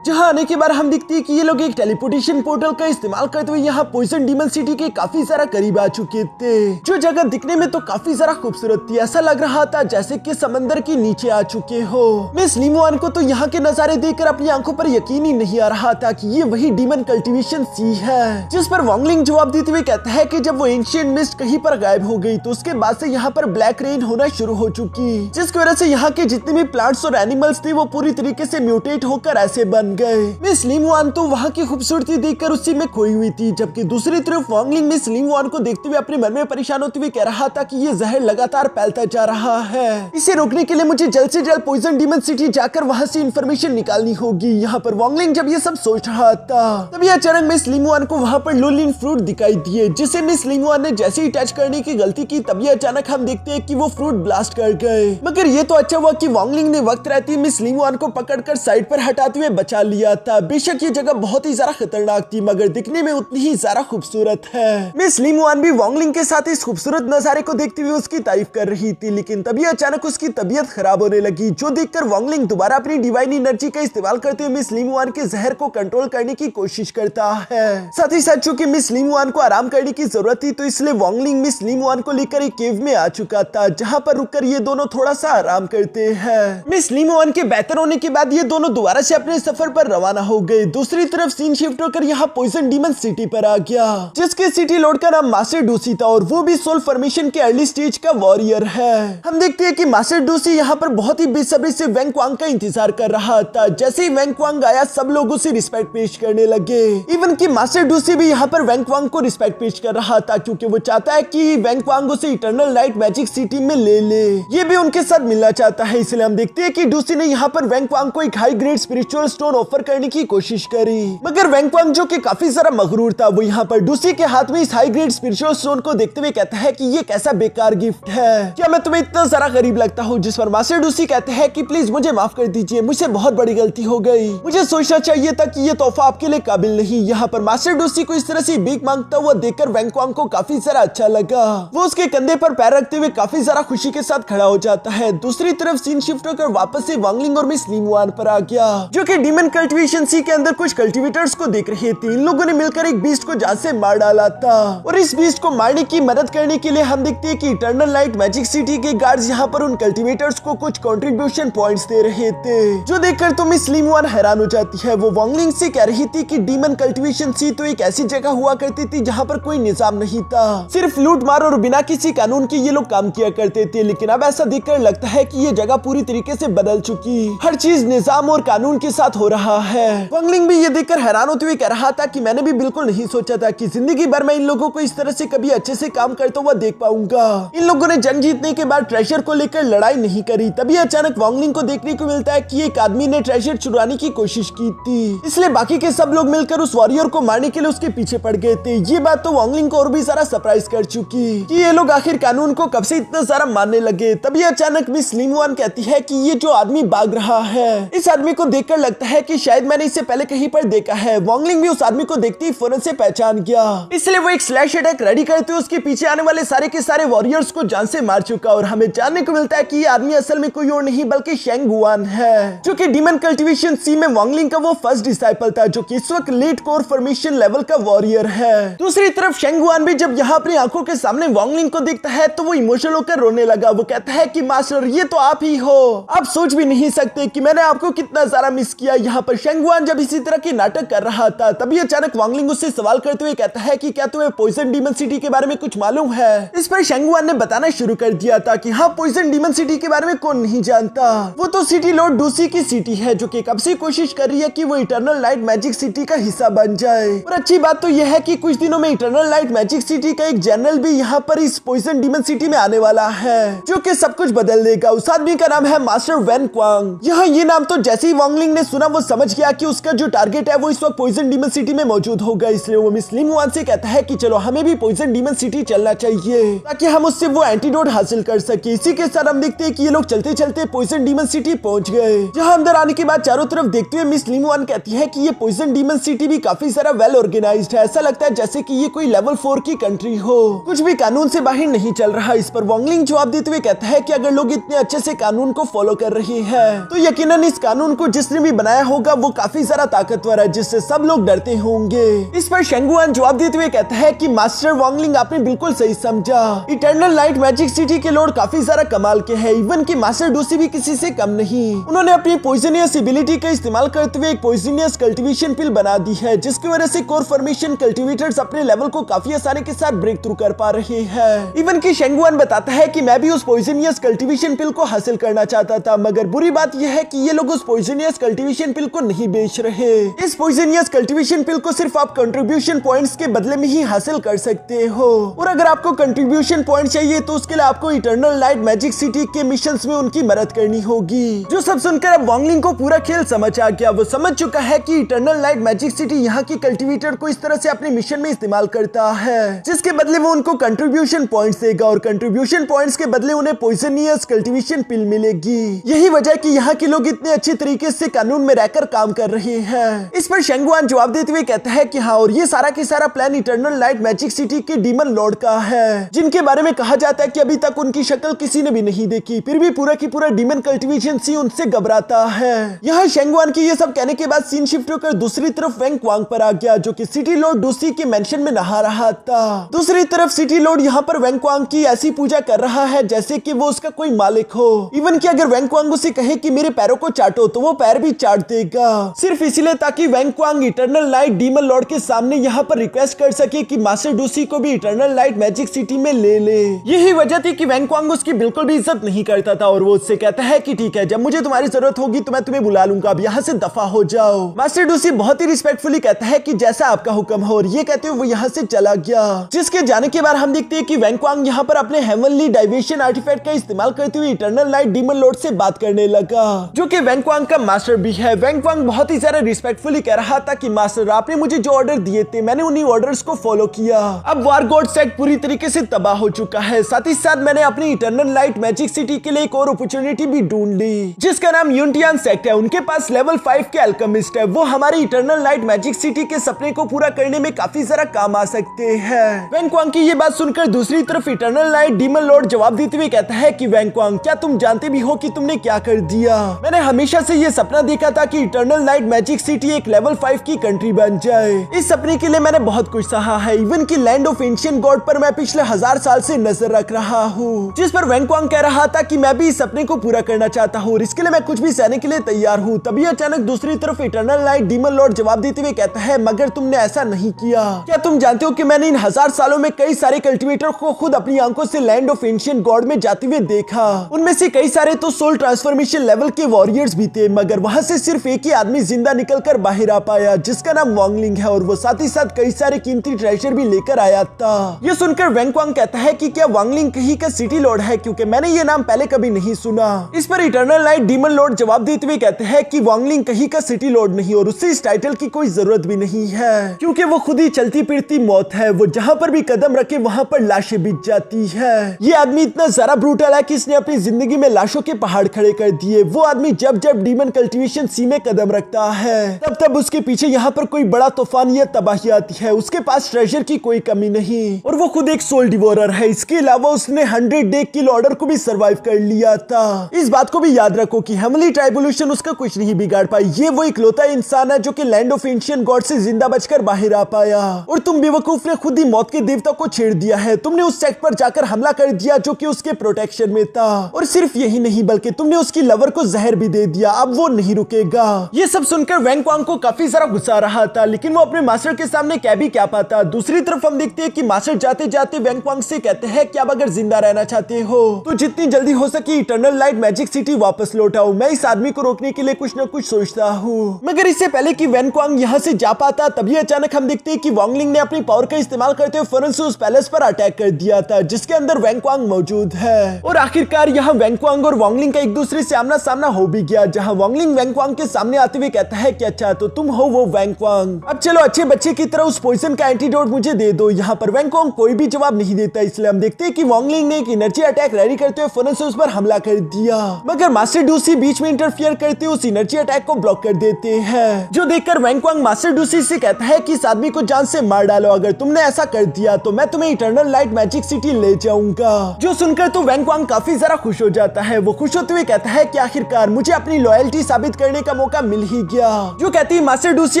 जहां आने के बाद हम देखते हैं कि ये लोग एक टेलीपोर्टेशन पोर्टल का इस्तेमाल करते हुए यहाँ पॉइजन डीमन सिटी के काफी सारा करीब आ चुके थे। जो जगह दिखने में तो काफी सारा खूबसूरत थी, ऐसा लग रहा था जैसे कि समंदर के नीचे आ चुके हो। मिस लीमुआन को तो यहाँ के नजारे देखकर अपनी आंखों पर यकीन ही नहीं आ रहा था कि ये वही डीमन कल्टीवेशन सी है। जिस पर वांगलिंग जवाब देते हुए कहता है कि जब वो एंशिएंट मिस्ट कहीं पर गायब हो गई, तो उसके बाद से यहाँ पर ब्लैक रेन होना शुरू हो चुकी, जिसकी वजह से यहाँ के जितने भी प्लांट्स और एनिमल्स थे वो पूरी तरीके से म्यूटेट होकर ऐसे बन गए। मिस लीमुआन तो वहाँ की खूबसूरती देखकर उसी में खोई हुई थी, जबकि दूसरी तरफ वांगलिंग मिस लीमुआन को देखते हुए अपने मन में परेशान होते हुए कह रहा था कि ये जहर लगातार फैलता जा रहा है, इसे रोकने के लिए मुझे जल्द से जल्द पॉइजन डीमन सिटी जाकर वहाँ से इंफॉर्मेशन निकालनी होगी। यहाँ पर वांगलिंग जब ये सब सोच रहा था, तभी अचानक मिस लीमुआन को वहाँ पर लोलिन फ्रूट दिखाई दिए, जिसे मिस लीमुआन ने जैसे ही टच करने की गलती की, तभी अचानक हम देखते हैं कि वो फ्रूट ब्लास्ट कर गए। मगर ये तो अच्छा हुआ कि वांगलिंग ने वक्त रहते मिस लीमुआन को पकड़कर साइड पर हटाते हुए बचा लिया था। बेशक ये जगह बहुत ही ज्यादा खतरनाक थी, मगर दिखने में उतनी ही ज्यादा खूबसूरत है। मिस लीमुआन भी वांगलिंग के साथ इस खूबसूरत नजारे को देखते हुए उसकी तारीफ कर रही थी, लेकिन तभी अचानक उसकी तबीयत खराब होने लगी, जो देखकर वांगलिंग दोबारा अपनी डिवाइन एनर्जी का इस्तेमाल करते हुए मिस लीमुआन के जहर को कंट्रोल करने की कोशिश करता है। साथ ही साथ चूंकि मिस लीमुआन को आराम करने की जरूरत थी, तो इसलिए वांगलिंग मिस लीमुआन को लेकर एक केव में आ चुका था, जहाँ पर रुककर ये दोनों थोड़ा सा आराम करते हैं। मिस लीमुआन के बेहतर होने के बाद ये दोनों दोबारा से अपने सफर पर रवाना हो गए। दूसरी तरफ सीन शिफ्ट होकर यहाँ पॉइजन डीमन सिटी पर आ गया, जिसके सिटी लॉर्ड का नाम मास्टर डूसी था, और वो भी सोल फॉर्मेशन के अर्ली स्टेज का वॉरियर है। हम देखते हैं कि मास्टर डूसी यहाँ पर बहुत ही बेसब्री से वैंगक्वांग का इंतजार कर रहा था। जैसे ही वैंगक्वांग आया, सब लोग उसे रिस्पेक्ट पेश करने लगे। इवन कि मास्टर डूसी भी यहाँ पर वैंगक्वांग को रिस्पेक्ट पेश कर रहा था, क्योंकि वो चाहता है कि वैंगक्वांग उसे इटर्नल नाइट मैजिक सिटी में ले ले, ये भी उनके साथ मिलना चाहता है। इसलिए हम देखते हैं कि डूसी ने यहाँ पर वैंगक्वांग को एक high grade spiritual stone loan offer करने की कोशिश करी, मगर वेंगक्वांग जो कि काफी सारा मगरूर था, वो यहाँ पर डूसी के हाथ में इस हाई ग्रेड स्पिरिचुअल स्टोन को देखते हुए कहता है कि ये कैसा बेकार गिफ्ट है, क्या मैं तुम्हें इतना सारा गरीब लगता हूँ? जिस पर मास्टर डूसी कहते हैं कि प्लीज मुझे माफ कर दीजिए, मुझसे बहुत बड़ी गलती हो गई, मुझे सोचना चाहिए था कि ये तोहफा आपके लिए काबिल नहीं। यहाँ पर मास्टर डूसी को इस तरह से भीख मांगता हुआ देखकर वेंगक्वांग को काफी सारा अच्छा लगा। वो उसके कंधे पर पैर रखते हुए काफी सारा खुशी के साथ खड़ा हो जाता है। दूसरी तरफ सीन शिफ्ट होकर वापस से वांगलिंग और मिस लिंगवान पर आ गया, जो कि डीमन कल्टीवेशन सी के अंदर कुछ कल्टीवेटर्स को देख रहे थे। इन लोगों ने मिलकर एक बीस्ट को जान से मार डाला था, और इस बीस्ट को मारने की मदद करने के लिए हम देखते हैं कि इटर्नल लाइट मैजिक सिटी के गार्ड्स यहाँ पर उन कल्टीवेटर्स को कुछ कंट्रीब्यूशन पॉइंट्स दे रहे थे, जो देखकर तो मिस लिंगवान हैरान हो जाती है। वो वांगलिंग से कह रही थी कि डीमन कल्टीवेशन सी तो एक ऐसी जगह हुआ करती थी जहाँ पर कोई निजाम नहीं था, सिर्फ लूट मार और बिना किसी कानून के ये लोग काम किया करते थे। लेकिन अब ऐसा देखकर लगता है कि ये जगह पूरी तरीके से बदल चुकी, हर चीज निजाम और कानून के साथ हो रहा है। वांगलिंग भी ये देखकर हैरान होते हुए कह रहा था कि मैंने भी बिल्कुल नहीं सोचा था कि जिंदगी भर मैं इन लोगों को इस तरह से कभी अच्छे से काम करता हुआ देख पाऊंगा। इन लोगों ने जंग जीतने के बाद ट्रेजर को लेकर लड़ाई नहीं करी, तभी अचानक वांगलिंग को देखने को मिलता है कि एक आदमी ने ट्रेजर चुराने की कोशिश की थी, इसलिए बाकी के सब लोग मिलकर उस वॉरियर को मारने के लिए उसके पीछे पड़ गए थे। ये बात तो वांगलिंग को और भी सारा सरप्राइज कर चुकी कि ये लोग आखिर कानून को कब से इतना सारा मानने लगे। तभी अचानक मिस लिंगवान कहती है कि ये जो आदमी भाग रहा है, इस आदमी को देखकर लगता है कि शायद मैंने इसे पहले कहीं पर देखा है। वांगलिंग भी उस आदमी को देखते ही फौरन से पहचान गया, इसलिए वो एक स्लैश अटैक रेडी करते हुए उसके पीछे आने वाले सारे के सारे वॉरियर्स को जान से मार चुका। और हमें जानने को मिलता है कि ये आदमी असल में कोई और नहीं बल्कि शेंग गुआन है, जो कि डीमन कल्टीवेशन सी में वांगलिंग का वो फर्स्ट डिसाइपल था, जो कि इस वक्त लेट कोर फॉर्मेशन लेवल का वॉरियर है। दूसरी तरफ शेंग गुआन भी जब यहाँ अपनी आंखों के सामने वांगलिंग को देखता है तो वो इमोशनल होकर रोने लगा। वो कहता है कि मास्टर ये तो आप ही हो, आप सोच भी नहीं सकते कि मैंने आपको कितना सारा मिस किया। यहाँ पर शेंग गुआन जब इसी तरह के नाटक कर रहा था, तभी अचानक वांगलिंग उससे सवाल करते हुए कहता है कि क्या तुम्हें पॉइजन डीमन सिटी के बारे में कुछ मालूम है? इस पर शेंग गुआन ने बताना शुरू कर दिया था कि हाँ, पॉइजन डीमन सिटी के बारे में कौन नहीं जानता, वो तो सिटी लॉर्ड डूसी की सिटी है, जो कि कब से कोशिश कर रही है कि वो इटर्नल लाइट मैजिक सिटी का हिस्सा बन जाए। और अच्छी बात तो यह है कि कुछ दिनों में इटर्नल लाइट मैजिक सिटी का एक जनरल भी यहाँ पर इस पॉइजन डीमन सिटी में आने वाला है, जो कि सब कुछ बदल देगा। उस आदमी का नाम है मास्टर वेंगक्वांग। यहाँ ये नाम तो जैसे ही वांगलिंग ने सुना वो समझ गया कि उसका जो टारगेट है वो इस वक्त पॉइजन डीमन सिटी में मौजूद होगा, इसलिए वो मिस लिंगवान से कहता है कि चलो हमें भी पॉइजन डीमन सिटी चलना चाहिए ताकि हम उससे वो एंटीडोट हासिल कर सके। इसी के साथ हम देखते हैं कि ये लोग चलते चलते पॉइजन डीमन सिटी पहुंच गए, जहां अंदर आने के बाद चारों तरफ देखते हुए मिस लिंगवान कहती है कि ये पॉइजन डीमन सिटी भी काफी सारा वेल ऑर्गेनाइज्ड है, ऐसा लगता है जैसे कि ये कोई लेवल 4 की कंट्री हो, कुछ भी कानून से बाहर नहीं चल रहा। इस पर वांगलिंग जवाब देते हुए कहता है कि अगर लोग इतने अच्छे से कानून को फॉलो कर रहे हैं तो यकीनन इस कानून को जिसने भी बनाया होगा वो काफी ज्यादा ताकतवर है, जिससे सब लोग डरते होंगे। इस पर शेंग गुआन जवाब देते हुए कहता है कि मास्टर वांगलिंग आपने बिल्कुल सही समझा, इटर्नल लाइट मैजिक सिटी के लॉर्ड काफी सारा कमाल के हैं, इवन कि मास्टर डूसी भी किसी से कम नहीं। उन्होंने अपनी पॉइजनियस एबिलिटी का इस्तेमाल करते हुए एक पॉइजनियस कल्टीवेशन पिल बना दी है, जिसकी वजह से कोर फॉर्मेशन कल्टीवेटर्स अपने लेवल को काफी आसानी के साथ ब्रेक थ्रू कर पा रहे हैं। इवन कि शेंग गुआन बताता है कि मैं भी उस पॉइजनियस कल्टीवेशन पिल को हासिल करना चाहता था, मगर बुरी बात यह है कि ये लोग उस पॉइजनियस कल्टीवेशन पिल को नहीं बेच रहे। इस पॉइजनियस कल्टीवेशन पिल को सिर्फ आप कंट्रीब्यूशन पॉइंट्स के बदले में ही हासिल कर सकते हो, और अगर आपको कंट्रीब्यूशन पॉइंट चाहिए तो उसके लिए आपको इटर्नल लाइट मैजिक सिटी के मिशंस में उनकी मदद करनी होगी। जो सब सुनकर अब वांगलिंग को पूरा खेल समझ आ गया। वो समझ चुका है कि इटर्नल लाइट मैजिक सिटी यहाँ की कल्टीवेटर को इस तरह से अपने मिशन में इस्तेमाल करता है, जिसके बदले वो उनको कंट्रीब्यूशन पॉइंट्स देगा, और कंट्रीब्यूशन पॉइंट्स के बदले उन्हें पॉइजनियस कल्टीवेशन पिल मिलेगी। यही वजह कि यहाँ के लोग इतने अच्छे तरीके से कानून में रहकर काम कर रहे हैं। इस पर शेंग गुआन जवाब देते हुए कहता है कि हाँ, और ये सारा के सारा plan eternal light magic city के डीमन लॉर्ड का है, जिनके बारे में कहा जाता है कि अभी तक उनकी शक्ल किसी ने भी नहीं देखी, फिर भी पूरा की पूरा डीमन कल्टीवेशन सी उनसे घबराता है। यहाँ शेंग गुआन की ये सब कहने के बाद सीन शिफ्ट होकर दूसरी तरफ वेंगक्वांग पर आ गया, जो कि सिटी लॉर्ड डूसी के मेंशन में नहा रहा था। दूसरी तरफ सिटी लॉर्ड यहाँ पर वेंगक्वांग की ऐसी पूजा कर रहा है जैसे कि वो उसका कोई मालिक हो, इवन कि अगर वेंगक्वांग उसे कहे कि मेरे पैरों को चाटो तो वो पैर भी चाट देगा, सिर्फ इसलिए ताकि वेंगक्वांग इटर्नल लाइट डीमन लॉर्ड के सामने यहाँ पर रिक्वेस्ट कर सके कि मास्टर डूसी को भी इटर्नल लाइट मैजिक सिटी में ले ले। यही वजह थी कि वेंगक्वांग उसकी बिल्कुल भी इज्जत नहीं करता था, और वो उससे कहता है कि ठीक है, जब मुझे तुम्हारी जरूरत होगी तो मैं तुम्हें बुला लूंगा, अब यहाँ से दफा हो जाओ। मास्टर डूसी बहुत ही रिस्पेक्टफुली कहता है कि जैसा आपका हुक्म हो, और ये कहते हुए वो यहाँ से चला गया। जिसके जाने के बाद हम देखते हैं कि वेंगक्वांग यहाँ पर अपने हेवनली डाइवेशन आर्टिफैक्ट का इस्तेमाल करते हुए इटर्नल लाइट डीमन लॉर्ड से बात करने लगा, जो कि वेंगक्वांग का मास्टर भी है। वैंग वांग बहुत ही ज्यादा रिस्पेक्टफुली कह रहा था कि मास्टर आपने मुझे जो ऑर्डर दिए थे मैंने उन्हीं ऑर्डर्स को फॉलो किया। अब वार गॉड सेट पूरी तरीके से तबाह हो चुका है। साथ ही साथ मैंने अपनी इटर्नल लाइट मैजिक सिटी के लिए एक और अपॉर्चुनिटी भी ढूंढ ली जिसका नाम यूनिटियन सेक्ट है। उनके पास लेवल 5 के अल्केमिस्ट है, वो हमारी इटर्नल लाइट मैजिक सिटी के सपने को पूरा करने में काफी ज्यादा काम आ सकते हैं। वैंग क्वांग की ये बात सुनकर दूसरी तरफ इटर्नल लाइट डीमन लॉर्ड जवाब देते हुए कहता है कि वैंग क्वांग क्या तुम जानते भी हो कि तुमने क्या कर दिया? मैंने हमेशा से ये सपना देखा था कि इटर्नल लाइट मैजिक सिटी एक लेवल 5 की कंट्री बन जाए। इस सपने के लिए मैंने बहुत कुछ सहा है, इवन की लैंड ऑफ एंशिएंट गॉड पर मैं पिछले 1000 साल से नजर रख रहा हूँ। जिस पर वैंग क्वांग कह रहा था कि मैं भी इस सपने को पूरा करना चाहता हूँ और इसके लिए मैं कुछ भी सहने के लिए तैयार हूँ। तभी अचानक दूसरी तरफ इटर्नल लाइट डीमन लॉर्ड जवाब देते हुए कहता है मगर तुमने ऐसा नहीं किया। क्या तुम जानते हो कि मैंने इन 1000 सालों में कई सारे कल्टिवेटर को खुद अपनी आंखों से लैंड ऑफ एंशिएंट गॉड में जाते हुए देखा। उनमें से कई सारे तो सोल ट्रांसफॉर्मेशन लेवल के वॉरियर्स भी थे, मगर वहां से सिर्फ एक ही आदमी जिंदा निकलकर बाहर आ पाया जिसका नाम वांगलिंग है और वो साथ ही साथ कई सारे कीमती ट्रेजर भी लेकर आया था। ये सुनकर वैंग क्वांग कहता है कि क्या वांगलिंग कहीं का सिटी लॉर्ड है, क्योंकि मैंने ये नाम पहले कभी नहीं सुना। इस पर इटर्नल लाइट डीमन लॉर्ड जवाब देते हुए कहते हैं कि वांगलिंग कहीं का सिटी लॉर्ड नहीं और उससे इस टाइटल की कोई जरूरत भी नहीं है, क्योंकि वो खुद ही चलती फिरती मौत है। वो जहाँ पर भी कदम रखे वहाँ पर लाशें बिछ जाती है। ये आदमी इतना ज्यादा ब्रूटल है कि इसने अपनी जिंदगी में लाशों के पहाड़ खड़े कर दिए। वो आदमी जब जब डीमन कल्टीवेशन सी में कदम रखता है तब तब उसके पीछे यहाँ पर कोई बड़ा तूफान या तबाही आती है। उसके पास ट्रेजर की कोई कमी नहीं और वो खुद एक सोल डिवोरर है। इसके अलावा उसने 100 डे किल ऑर्डर को भी सर्वाइव कर लिया था। इस बात को भी याद रखो कि हेवनली ट्राइबुलेशन उसका कुछ नहीं बिगाड़ पाई। ये वो इकलौता इंसान है जो कि लैंड ऑफ एंशिएंट गॉड से जिंदा बचकर बाहर आ पाया। और तुम बेवकूफ ने खुद ही मौत के देवता को छेड़ दिया है। तुमने उस सेक्ट पर जाकर हमला कर दिया जो कि उसके प्रोटेक्शन में था। और सिर्फ यही नहीं बल्कि तुमने उसकी लवर को जहर भी दे दिया। अब वो नहीं रुकेगा। ये सब सुनकर वैंग क्वांग को काफी सारा गुस्सा आ रहा था, लेकिन वो अपने मास्टर के सामने क्या भी क्या पाता। दूसरी तरफ हम देखते हैं कि मास्टर जाते जाते वैंग क्वांग से कहते हैं कि आप अगर जिंदा रहना चाहते हो तो जितनी जल्दी हो सके इटर्नल लाइट मैजिक सिटी वापस लौटाओ। मैं इस आदमी को रोकने के लिए कुछ न कुछ सोचता हूँ। मगर इससे पहले कि वैंग क्वांग यहाँ से जा पाता तभी अचानक हम देखते हैं कि वांगलिंग ने अपनी पावर का इस्तेमाल करते हुए फौरन से उस पैलेस पर अटैक कर दिया था जिसके अंदर वैंग क्वांग मौजूद है। और आखिरकार यहाँ वैंग क्वांग और वांगलिंग का एक दूसरे से आमना सामना हो भी गया, जहाँ वांगलिंग वैंग क्वांग के सामने आते हुए कहता है कि अच्छा तो तुम हो वो वैंग क्वांग, अब चलो अच्छे बच्चे की तरह उस पॉइजन का एंटीडोट मुझे दे दो। यहाँ पर वैंग क्वांग कोई भी जवाब नहीं देता, इसलिए हम देखते हैं कि वांगलिंग ने एक एनर्जी अटैक रेडी करते हुए फौरन से उस पर हमला कर दिया। मगर मास्टर डूसी बीच में इंटरफियर करते हुए उस एनर्जी अटैक को ब्लॉक कर देते हैं, जो देखकर वैंग क्वांग मास्टर डूसी से कहता है कि इस आदमी को जान से मार डालो। अगर तुमने ऐसा कर दिया तो मैं तुम्हें इटर्नल लाइट मैजिक सिटी ले जाऊंगा। जो सुनकर तो वैंग क्वांग काफी ज्यादा खुश हो जाता है। वो खुश होते हुए कहता है कि आखिरकार मुझे अपनी लॉयल्टी साबित करने का मौका मिल ही गया। जो कहती है मास्टर डूसी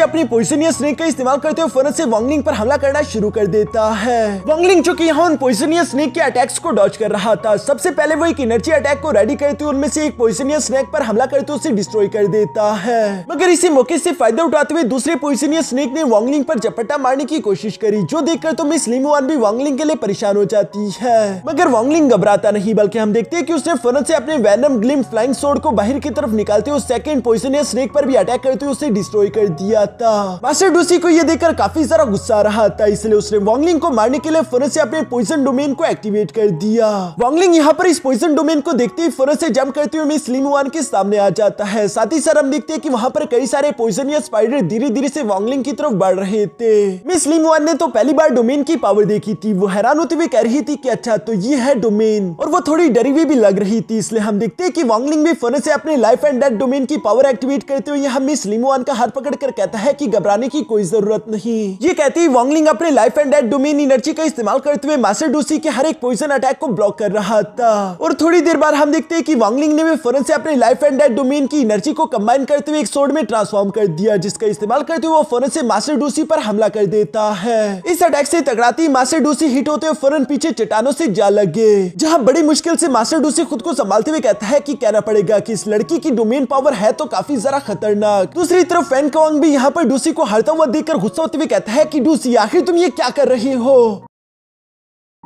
अपनी पॉइजनियस स्नेक का इस्तेमाल करते हुए फौरन से वांगलिंग पर हमला करना शुरू कर देता है। वांगलिंग जो कि यहाँ उन पॉइजनियस स्नेक के अटैक्स को डॉज कर रहा था, सबसे पहले वो एक एनर्जी अटैक को रेडी करते हुए उनमें से एक पॉइजनियस स्नेक पर हमला करते हुए उसे डिस्ट्रॉय कर देता है। मगर इसी मौके से फायदा उठाते हुए दूसरे पॉइजनियस स्नेक ने वांगलिंग पर झपट्टा मारने की कोशिश करी, जो देखकर तो मिस लिमुआन भी वांगलिंग के लिए परेशान हो जाती है। मगर वांगलिंग घबराता नहीं, बल्कि हम देखते हैं कि उसने फौरन से अपने वेनम ग्लिम फ्लाइंग सोर्ड को बाहर की तरफ निकालते हुए सेकंड पॉइजनियस स्नेक पर भी अटैक करते हुए उसे डिस्ट्रॉय कर दिया था। मास्टर डूसी को यह देखकर काफी सारा गुस्सा आ रहा था, इसलिए उसने वांगलिंग को मारने के लिए फौरन से अपने पॉइजन डोमेन को एक्टिवेट कर दिया। वांगलिंग यहाँ पर इस पॉइजन डोमेन को देखते ही फौरन से जंप करते हुए मिस लिमुआन के सामने आ जाता है। साथ ही साथ हम देखते हैं कि वहाँ पर कई सारे पॉइजनियस स्पाइडर धीरे धीरे से वांगलिंग की तरफ बढ़ रहे थे। मिस लिमुआन ने तो पहली बार डोमेन की पावर देखी थी। वो हैरान होते हुए कह रही थी कि अच्छा तो ये है डोमेन, और वो थोड़ी डरी हुई भी लग रही थी। इसलिए हम देखते हैं कि वांगलिंग भी फौरन से अपने लाइफ एंड डेथ डोमेन की पावर एक्टिवेट करते हुए यहाँ मिस लिमुआन का हाथ पकड़कर कहता है कि घबराने की कोई जरूरत नहीं। ये कहते ही वांगलिंग अपने life and death domain energy का इस्तेमाल करते हुए मास्टर डूसी के हर एक पॉइजन अटैक को ब्लॉक कर रहा था। और थोड़ी देर बाद हम देखते हैं कि वांगलिंग ने भी फौरन से अपने लाइफ एंड डेथ डोमेन की एनर्जी को कंबाइन करते हुए एक सोर्ड में ट्रांसफॉर्म कर दिया, जिसका इस्तेमाल करते हुए वो फौरन से मास्टर डूसी पर हमला कर देता है। इस अटैक से टकराती मास्टर डूसी हिट होते हुए फौरन पीछे चट्टानों से जा लगे, जहां बड़ी मुश्किल से मास्टर डूसी खुद को संभालते हुए कहता है कि कहना पड़ेगा कि इस लड़की की डोमेन पावर है तो काफी जरा खतरनाक। दूसरी तरफ वैंग क्वांग भी यहाँ पर डूसी को हारता हुआ देखकर गुस्सा होते हुए कहता है कि डूसी आखिर तुम ये क्या कर रही हो।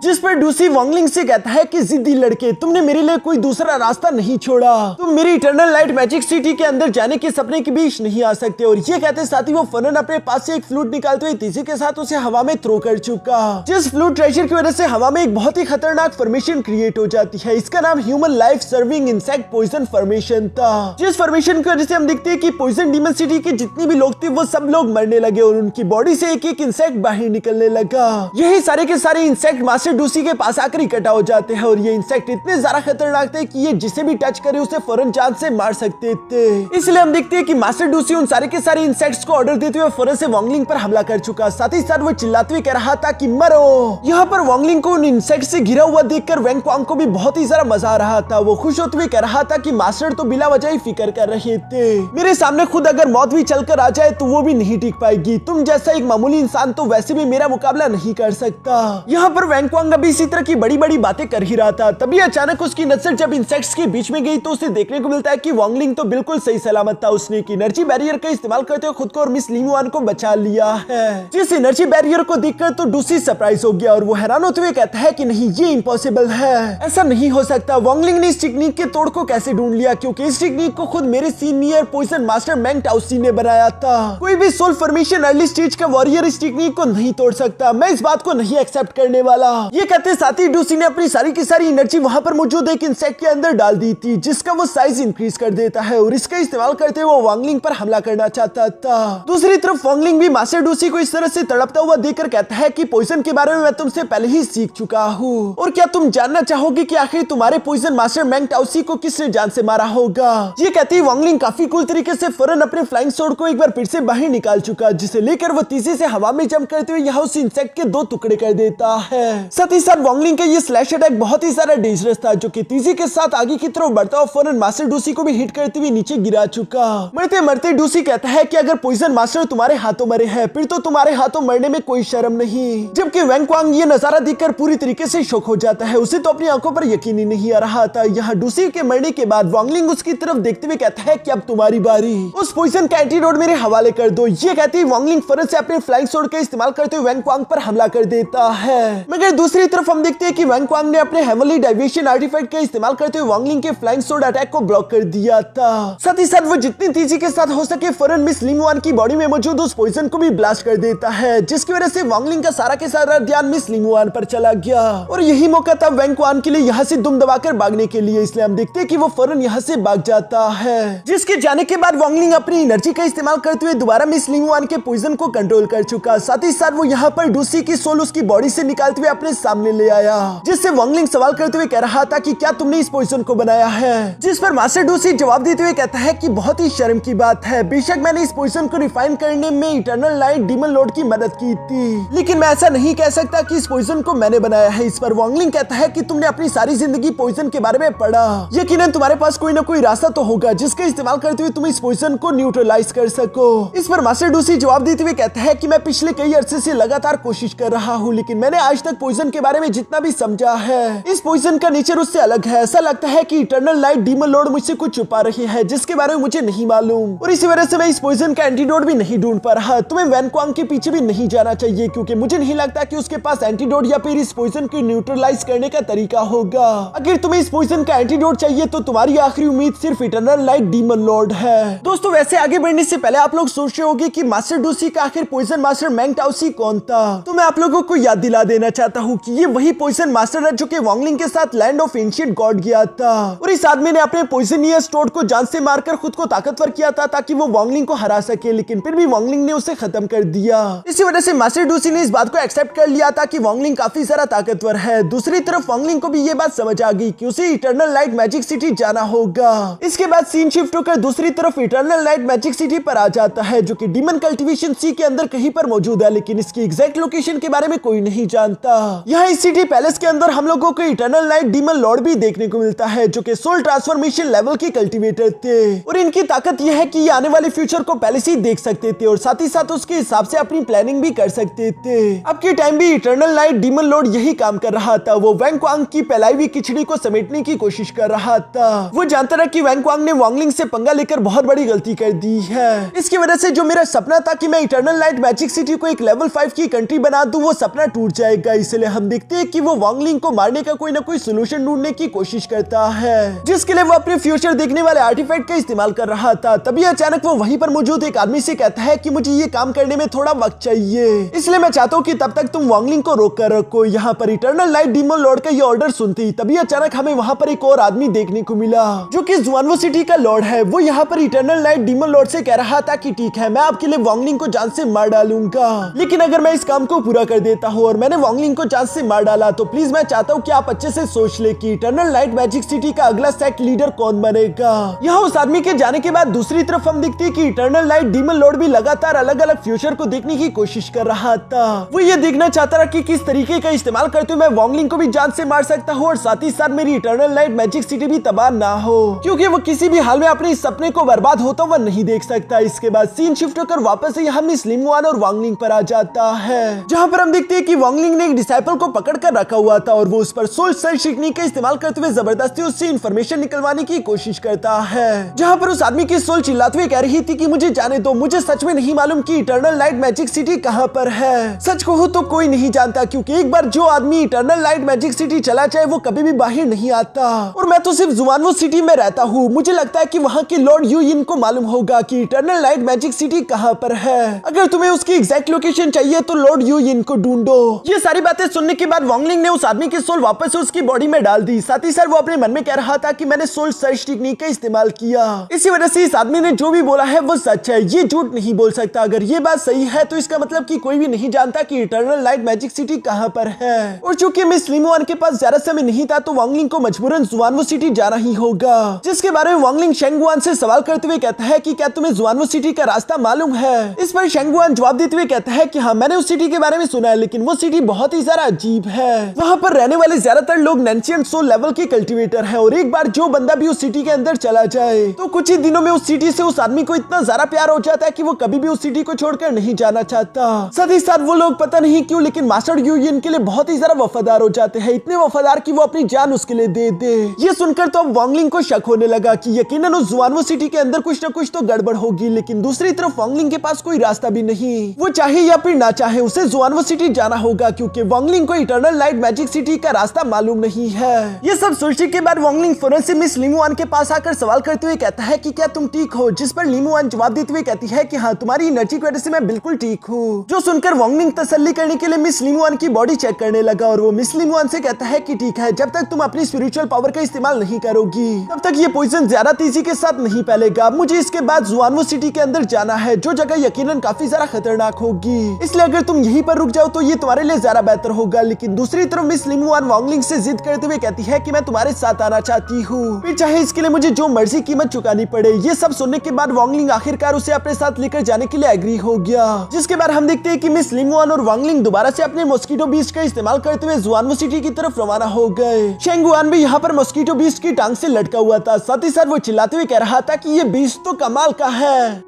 जिस पर डूसी वांगलिंग से कहता है कि जिद्दी लड़के, तुमने मेरे लिए कोई दूसरा रास्ता नहीं छोड़ा, तुम मेरी इटर्नल लाइट मैजिक सिटी के अंदर जाने के सपने के बीच नहीं आ सकते। और ये कहते साथ ही वो फरन अपने पास से एक फ्लूट निकालते हुए तीसरे के साथ उसे हवा में थ्रो कर चुका, जिस फ्लूट ट्रेजर की वजह से हवा में एक बहुत ही खतरनाक फॉर्मेशन क्रिएट हो जाती है। इसका नाम human life serving insect poison formation था, जिस फॉर्मेशन की वजह से हम देखते हैं कि पॉइजन डीमन सिटी के जितने भी लोग थे वो सब लोग मरने लगे और उनकी बॉडी से एक एक इंसेक्ट बाहर निकलने लगा। यही सारे के सारे इंसेक्ट मास्टर डूसी के पास आकर इकट्ठा हो जाते हैं और ये इंसेक्ट इतने ज्यादा खतरनाक थे कि ये जिसे भी टच करे उसे फौरन जान से मार सकते थे। इसलिए हम देखते हैं कि मास्टर डूसी उन सारे के सारे इंसेक्ट्स को ऑर्डर देते हुए फौरन से वांगलिंग पर हमला कर चुका। साथ ही साथ वो चिल्लाते हुए कह रहा था कि मरो। यहाँ पर वांगलिंग को उन इंसेक्ट से घिरा हुआ देखकर वैंग क्वांग को भी बहुत ही ज्यादा मजा आ रहा था। वो खुश होते हुए कह रहा था कि मास्टर तो बिला वजह ही फिक्र कर रहे थे, मेरे सामने खुद अगर मौत भी चलकर आ जाए तो वो भी नहीं टिक पाएगी, तुम जैसा एक मामूली इंसान तो वैसे भी मेरा मुकाबला नहीं कर सकता। यहाँ पर वैंग क्वांग अभी इसी तरह की बड़ी बड़ी बातें कर ही रहा था, तभी अचानक उसकी नजर जब इंसेक्ट्स के बीच में गई तो उसे देखने को मिलता है कि वांगलिंग तो बिल्कुल सही सलामत था। उसने एक एनर्जी बैरियर का इस्तेमाल करते हुए खुद को और मिस लिंगुआन को बचा लिया है। जिस एनर्जी बैरियर को देखकर तो डूसी सरप्राइज हो गया और वो हैरान होते हुए कहता है कि नहीं, ये इम्पॉसिबल है, ऐसा नहीं हो सकता। वांगलिंग ने इस टेक्निक के तोड़ को कैसे ढूंढ लिया, क्योंकि इस टेक्निक को खुद मेरे सीनियर पॉइजन मास्टर मैंग टाउसी ने बनाया था। कोई भी सोल फॉर्मेशन अर्ली स्टेज का वॉरियर इस टेक्निक को नहीं तोड़ सकता, मैं इस बात को नहीं एक्सेप्ट करने वाला। ये कहते साथ ही डूसी ने अपनी सारी की सारी एनर्जी वहां पर मौजूद एक इंसेक्ट के अंदर डाल दी थी, जिसका वो साइज इंक्रीज कर देता है और इसका इस्तेमाल करते हुए वो वांगलिंग पर हमला करना चाहता था। दूसरी तरफ वांगलिंग भी मास्टर डूसी को इस तरह से तड़पता हुआ देखकर कहता है कि पॉइजन के बारे में मैं तुमसे पहले ही सीख चुका हूँ और क्या तुम जानना चाहोगे कि आखिर तुम्हारे पॉइजन मास्टर मैंग टाउसी को किसने जान से मारा होगा। ये कहते ही वांगलिंग काफी कूल तरीके से फौरन अपने फ्लाइंग स्वॉर्ड को एक बार फिर से बाहर निकाल चुका, जिसे लेकर वो तेजी से हवा में जंप करते हुए यहाँ उस इंसेक्ट के 2 टुकड़े कर देता है। साथ ही साथ वांगलिंग का ये स्लैश अटैक बहुत ही सारा डेंजरस था, जो कि तेजी के साथ आगे की तरफ बढ़ता हुआ फौरन मास्टर डूसी को भी हिट करते हुए नीचे गिरा चुका। मरते मरते डूसी कहता है कि अगर पॉइजन मास्टर तुम्हारे हाथों मरे हैं फिर तो तुम्हारे हाथों मरने में कोई शर्म नहीं। जबकि वैंग क्वांग ये नजारा देखकर पूरी तरीके से शॉक हो जाता है, उसे तो अपनी आंखों पर यकीन ही नहीं आ रहा था। यहाँ डूसी के मरने के बाद वांगलिंग उसकी तरफ देखते हुए कहता है कि अब तुम्हारी बारी, उस पॉइजन का एंटीडोट मेरे हवाले कर दो। ये कहती वांगलिंग फौरन से अपने फ्लाइंग स्वॉर्ड का इस्तेमाल करते हुए वैंग क्वांग पर हमला कर देता है। मगर दूसरी तरफ हम देखते हैं कि वैंग क्वांग ने अपने हेवनली डाइवेशन आर्टिफैक्ट का इस्तेमाल करते हुए वांगलिंग के फ्लाइंग स्वॉर्ड अटैक को ब्लॉक कर दिया था। साथ ही साथ वो जितनी तेजी के साथ हो सके फौरन मिस लिंगुआन की बॉडी में मौजूद उस पॉइजन को भी ब्लास्ट कर देता है, जिसकी वजह से वांगलिंग का सारा के सारा ध्यान मिस लिंगुआन पर चला गया और यही मौका था वैंग क्वांग के लिए यहाँ से दुम दबाकर भागने के लिए। इसलिए हम देखते हैं कि वो फौरन यहाँ से भाग जाता है, जिसके जाने के बाद वांगलिंग अपनी एनर्जी का इस्तेमाल करते हुए दोबारा मिस लिंगुआन के पॉइजन को कंट्रोल कर चुका। साथ ही साथ वो यहाँ पर डूसी की सोल उसकी बॉडी से निकालते हुए अपने सामने ले आया, जिससे वांगलिंग सवाल करते हुए कह रहा था कि क्या तुमने इस पॉइजन को बनाया है। जिस पर मास्टर डूसी जवाब देते हुए कहता है कि बहुत ही शर्म की बात है, बेशक मैंने इस पॉइजन को रिफाइन करने में इटर्नल लाइट डीमन लॉर्ड की मदद की थी, लेकिन मैं ऐसा नहीं कह सकता कि इस पॉइजन को मैंने बनाया है। इस पर वांगलिंग कहता है कि तुमने अपनी सारी जिंदगी पॉइजन के बारे में पढ़ा, यकीनन तुम्हारे पास कोई ना कोई रास्ता तो होगा जिसका इस्तेमाल करते हुए तुम इस पॉइजन को न्यूट्रलाइज कर सको। इस पर मास्टर डूसी जवाब देते हुए कहता है कि मैं पिछले कई अरसे से लगातार कोशिश कर रहा हूँ, लेकिन मैंने आज तक पॉइजन के बारे में जितना भी समझा है इस पॉइजन का नेचर उससे अलग है। ऐसा लगता है कि इटर्नल लाइट डीमन लॉर्ड मुझसे कुछ छुपा रही है जिसके बारे में मुझे नहीं मालूम, और इसी वजह से मैं इस पॉइजन का एंटीडोट भी नहीं ढूंढ पा रहा। तुम्हें वैंग क्वांग के पीछे भी नहीं जाना चाहिए, क्योंकि मुझे नहीं लगता कि उसके पास एंटीडोट या फिर इस पॉइजन को न्यूट्रलाइज करने का तरीका होगा। अगर तुम्हें इस पॉइजन का एंटीडोट चाहिए तो तुम्हारी आखिरी उम्मीद सिर्फ इटर्नल लाइट डीमन लॉर्ड है। दोस्तों, वैसे आगे बढ़ने से पहले आप लोग सोच रहे होंगे कि मास्टर डूसी का आखिर पॉइजन मास्टर मैंग टाउसी कौन था, तो मैं आप लोगों को याद दिला देना चाहता हूँ कि ये वही पॉइजन मास्टर है जो कि वांगलिंग के साथ लैंड ऑफ एंशिएंट गॉड गया था, और इस आदमी ने अपने पॉइजनियस टोड को जान से मारकर खुद को ताकतवर किया था ताकि वो वांगलिंग को हरा सके, लेकिन फिर भी वांगलिंग ने उसे खत्म कर दिया। इसी वजह से मास्टर डूसी ने इस बात को एक्सेप्ट कर लिया था कि वांगलिंग काफी ज्यादा ताकतवर है। दूसरी तरफ वांगलिंग को भी ये बात समझ आ गई कि उसे इटर्नल लाइट मैजिक सिटी जाना होगा। इसके बाद सीन शिफ्ट होकर दूसरी तरफ इटर्नल लाइट मैजिक सिटी पर आ जाता है, जो कि डीमन कल्टीवेशन सी के अंदर कहीं पर मौजूद है, लेकिन इसकी एग्जैक्ट लोकेशन के बारे में कोई नहीं जानता। यहाँ इस सिटी पैलेस के अंदर हम लोगों को इटर्नल लाइट डीमन लॉर्ड भी देखने को मिलता है, जो कि सोल ट्रांसफॉर्मेशन लेवल के कल्टीवेटर थे, और इनकी ताकत यह है कि ये आने वाले फ्यूचर को पहले से ही देख सकते थे और साथ ही साथ उसके हिसाब से अपनी प्लानिंग भी कर सकते थे। अब के टाइम भी इटर्नल लाइट डीमन लॉर्ड यही काम कर रहा था। वो वैंग क्वांग की फैलाई हुई खिचड़ी को समेटने की कोशिश कर रहा था। वो जानता था कि वैंग क्वांग ने वांगलिंग से पंगा लेकर बहुत बड़ी गलती कर दी है। इसकी वजह से जो मेरा सपना था कि मैं इटर्नल लाइट मैजिक सिटी को एक लेवल 5 की कंट्री बना दूं, वो सपना टूट जाएगा। इसलिए हम देखते हैं कि वो वांगलिंग को मारने का कोई ना कोई सोल्यूशन ढूंढने की कोशिश करता है, जिसके लिए वो अपने फ्यूचर देखने वाले आर्टिफैक्ट का इस्तेमाल कर रहा था। तभी अचानक वो वहीं पर मौजूद एक आदमी से कहता है कि मुझे ये काम करने में थोड़ा वक्त चाहिए, इसलिए मैं चाहता हूँ कि तब तक तुम वांगलिंग को रोक कर रखो। यहाँ पर इटर्नल लाइट डीमन लॉर्ड का ये ऑर्डर सुनते ही तभी अचानक हमें वहाँ पर एक और आदमी देखने को मिला जो कि जुआनवो सिटी का लॉर्ड है। वो यहाँ पर इटर्नल लाइट डीमन लॉर्ड से कह रहा था कि ठीक है, मैं आपके लिए वांगलिंग को जान से मार डालूंगा, लेकिन अगर मैं इस काम को पूरा कर देता हूँ और मैंने वांगलिंग को जान से मार डाला तो प्लीज मैं चाहता हूँ कि आप अच्छे से सोच ले कि इटर्नल लाइट मैजिक सिटी का अगला सेक्ट लीडर कौन बनेगा। यहाँ उस आदमी के जाने के बाद दूसरी तरफ हम देखते हैं कि इटर्नल लाइट डीमन लॉर्ड भी लगातार अलग अलग फ्यूचर को देखने की कोशिश कर रहा था। वो ये देखना चाहता था कि किस तरीके का इस्तेमाल करते हुए मैं वांगलिंग को भी जान से मार सकता हूँ और साथ ही साथ मेरी इटर्नल लाइट मैजिक सिटी भी तबाह ना हो, क्योंकि वो किसी भी हाल में अपने इस सपने को बर्बाद होता हुआ नहीं देख सकता। इसके बाद सीन शिफ्ट होकर वापस से यहाँ मिस लिंगवान और वांगलिंग पर आ जाता है, जहाँ पर हम देखते हैं कि वांगलिंग ने एक डिसाइपल को पकड़ कर रखा हुआ था और वो उस पर सोल सर्च टेक्निक का इस्तेमाल करते हुए जबरदस्ती उससे इंफॉर्मेशन निकलवाने की कोशिश करता है, जहाँ पर उस आदमी की सोल चिल्लाते हुए कह रही थी कि मुझे जाने दो, मुझे सच में नहीं मालूम कि इटर्नल लाइट मैजिक सिटी कहाँ पर है। सच कहूँ तो कोई नहीं जानता, क्योंकि एक बार जो आदमी इटर्नल लाइट मैजिक सिटी चला जाए वो कभी भी बाहर नहीं आता और मैं तो सिर्फ जुआनवो सिटी में रहता हूँ। मुझे लगता है कि वहाँ के लॉर्ड यू यिन को मालूम होगा कि इटर्नल लाइट मैजिक सिटी कहाँ पर है। अगर तुम्हें उसकी एग्जैक्ट लोकेशन चाहिए तो लॉर्ड यू यिन को ढूंढो। ये सारी बातें सुनने के बाद वांगलिंग ने उस आदमी की सोल वापस उसकी बॉडी में डाल दी। साथ ही साथ वो अपने मन में कह रहा था कि मैंने सोल सर्च टेक्निक का इस्तेमाल किया, इसी वजह से इस आदमी ने जो भी बोला है वो सच है, ये झूठ नहीं बोल सकता। अगर ये बात सही है तो इसका मतलब कि कोई भी नहीं जानता कि इटर्नल लाइट मैजिक सिटी कहाँ पर है। और चूंकि मिस लिंगवान के पास ज्यादा समय नहीं था तो वांगलिंग को मजबूरन जुआनवो सिटी जाना ही होगा, जिसके बारे में वांगलिंग शेंगुआन से सवाल करते हुए कहता है कि क्या तुम्हें जुआनवो सिटी का रास्ता मालूम है। इस पर शेंगुआन जवाब देते हुए कहता है कि हाँ, मैंने उस सिटी के बारे में सुना है, लेकिन वो सिटी बहुत ही ज्यादा अजीब है। वहाँ पर रहने वाले ज्यादातर लोग नेंशियंट सोल लेवल के कल्टिवेटर है और एक बार जो बंदा भी उस सिटी के अंदर चला जाए तो कुछ ही दिनों में उस सिटी से उस आदमी को इतना ज्यादा प्यार हो जाता है कि वो कभी भी उस सिटी को छोड़कर नहीं जाना चाहता। साथ ही साथ वो लोग पता नहीं क्यों लेकिन मास्टर यू यिन के लिए बहुत ही ज्यादा वफादार हो जाते हैं, इतने वफादार कि वो अपनी जान उसके लिए दे दे। ये सुनकर तो अब वांगलिंग को शक होने लगा कि यकीनन उस जुआनवो सिटी के अंदर कुछ न कुछ तो गड़बड़ होगी, लेकिन दूसरी तरफ वांगलिंग के पास कोई रास्ता भी नहीं। वो चाहे या फिर ना चाहे उसे जुआनवो सिटी जाना होगा, क्योंकि वांगलिंग को इटर्नल लाइट मैजिक सिटी का रास्ता मालूम नहीं है। ये सब सोचने के बाद वांगलिंग फौरन से मिस लिंगवान के पास आकर सवाल करते हुए कहता है कि क्या तुम ठीक हो, जिस पर लिंगवान जवाब देते हुए कहती है कि हाँ, तुम्हारी एनर्जी की वजह से मैं बिल्कुल ठीक हूँ। जो सुनकर वांगलिंग तसल्ली करने के लिए मिस लिंगवान की बॉडी चेक करने लगा और वो मिस लिंगवान से कहता है कि ठीक है, जब तक तुम अपनी स्पिरिचुअल पावर का इस्तेमाल नहीं करोगी तब तक ये पॉइजन ज्यादा तेजी के साथ नहीं फैलेगा। मुझे इसके बाद जुआनवो सिटी के अंदर जाना है, जो जगह यकीनन काफी ज्यादा खतरनाक होगी, इसलिए अगर तुम यहीं पर रुक जाओ तो ये तुम्हारे लिए ज्यादा बेहतर होगा। लेकिन दूसरी तरफ मिस लिंगवान वांगलिंग से जिद करते हुए कहती है कि मैं तुम्हारे साथ आना चाहती हूँ, फिर चाहे इसके लिए मुझे जो मर्जी कीमत चुकानी पड़े। ये सब सुनने के बाद वांगलिंग आखिरकार उसे अपने साथ लेकर जाने के लिए एग्री हो गया, जिसके बाद हम देखते हैं कि मिस लिंगवान और वांगलिंग दोबारा से अपने मॉस्किटो बीस्ट का इस्तेमाल करते हुए जुआनवो सिटी की तरफ रवाना हो गए। शेंगुआन भी यहाँ पर मॉस्किटो बीस्ट की टांग से लटका हुआ था, साथ ही साथ वो चिल्लाते हुए कह रहा था कि ये बीस्ट तो कमाल का है।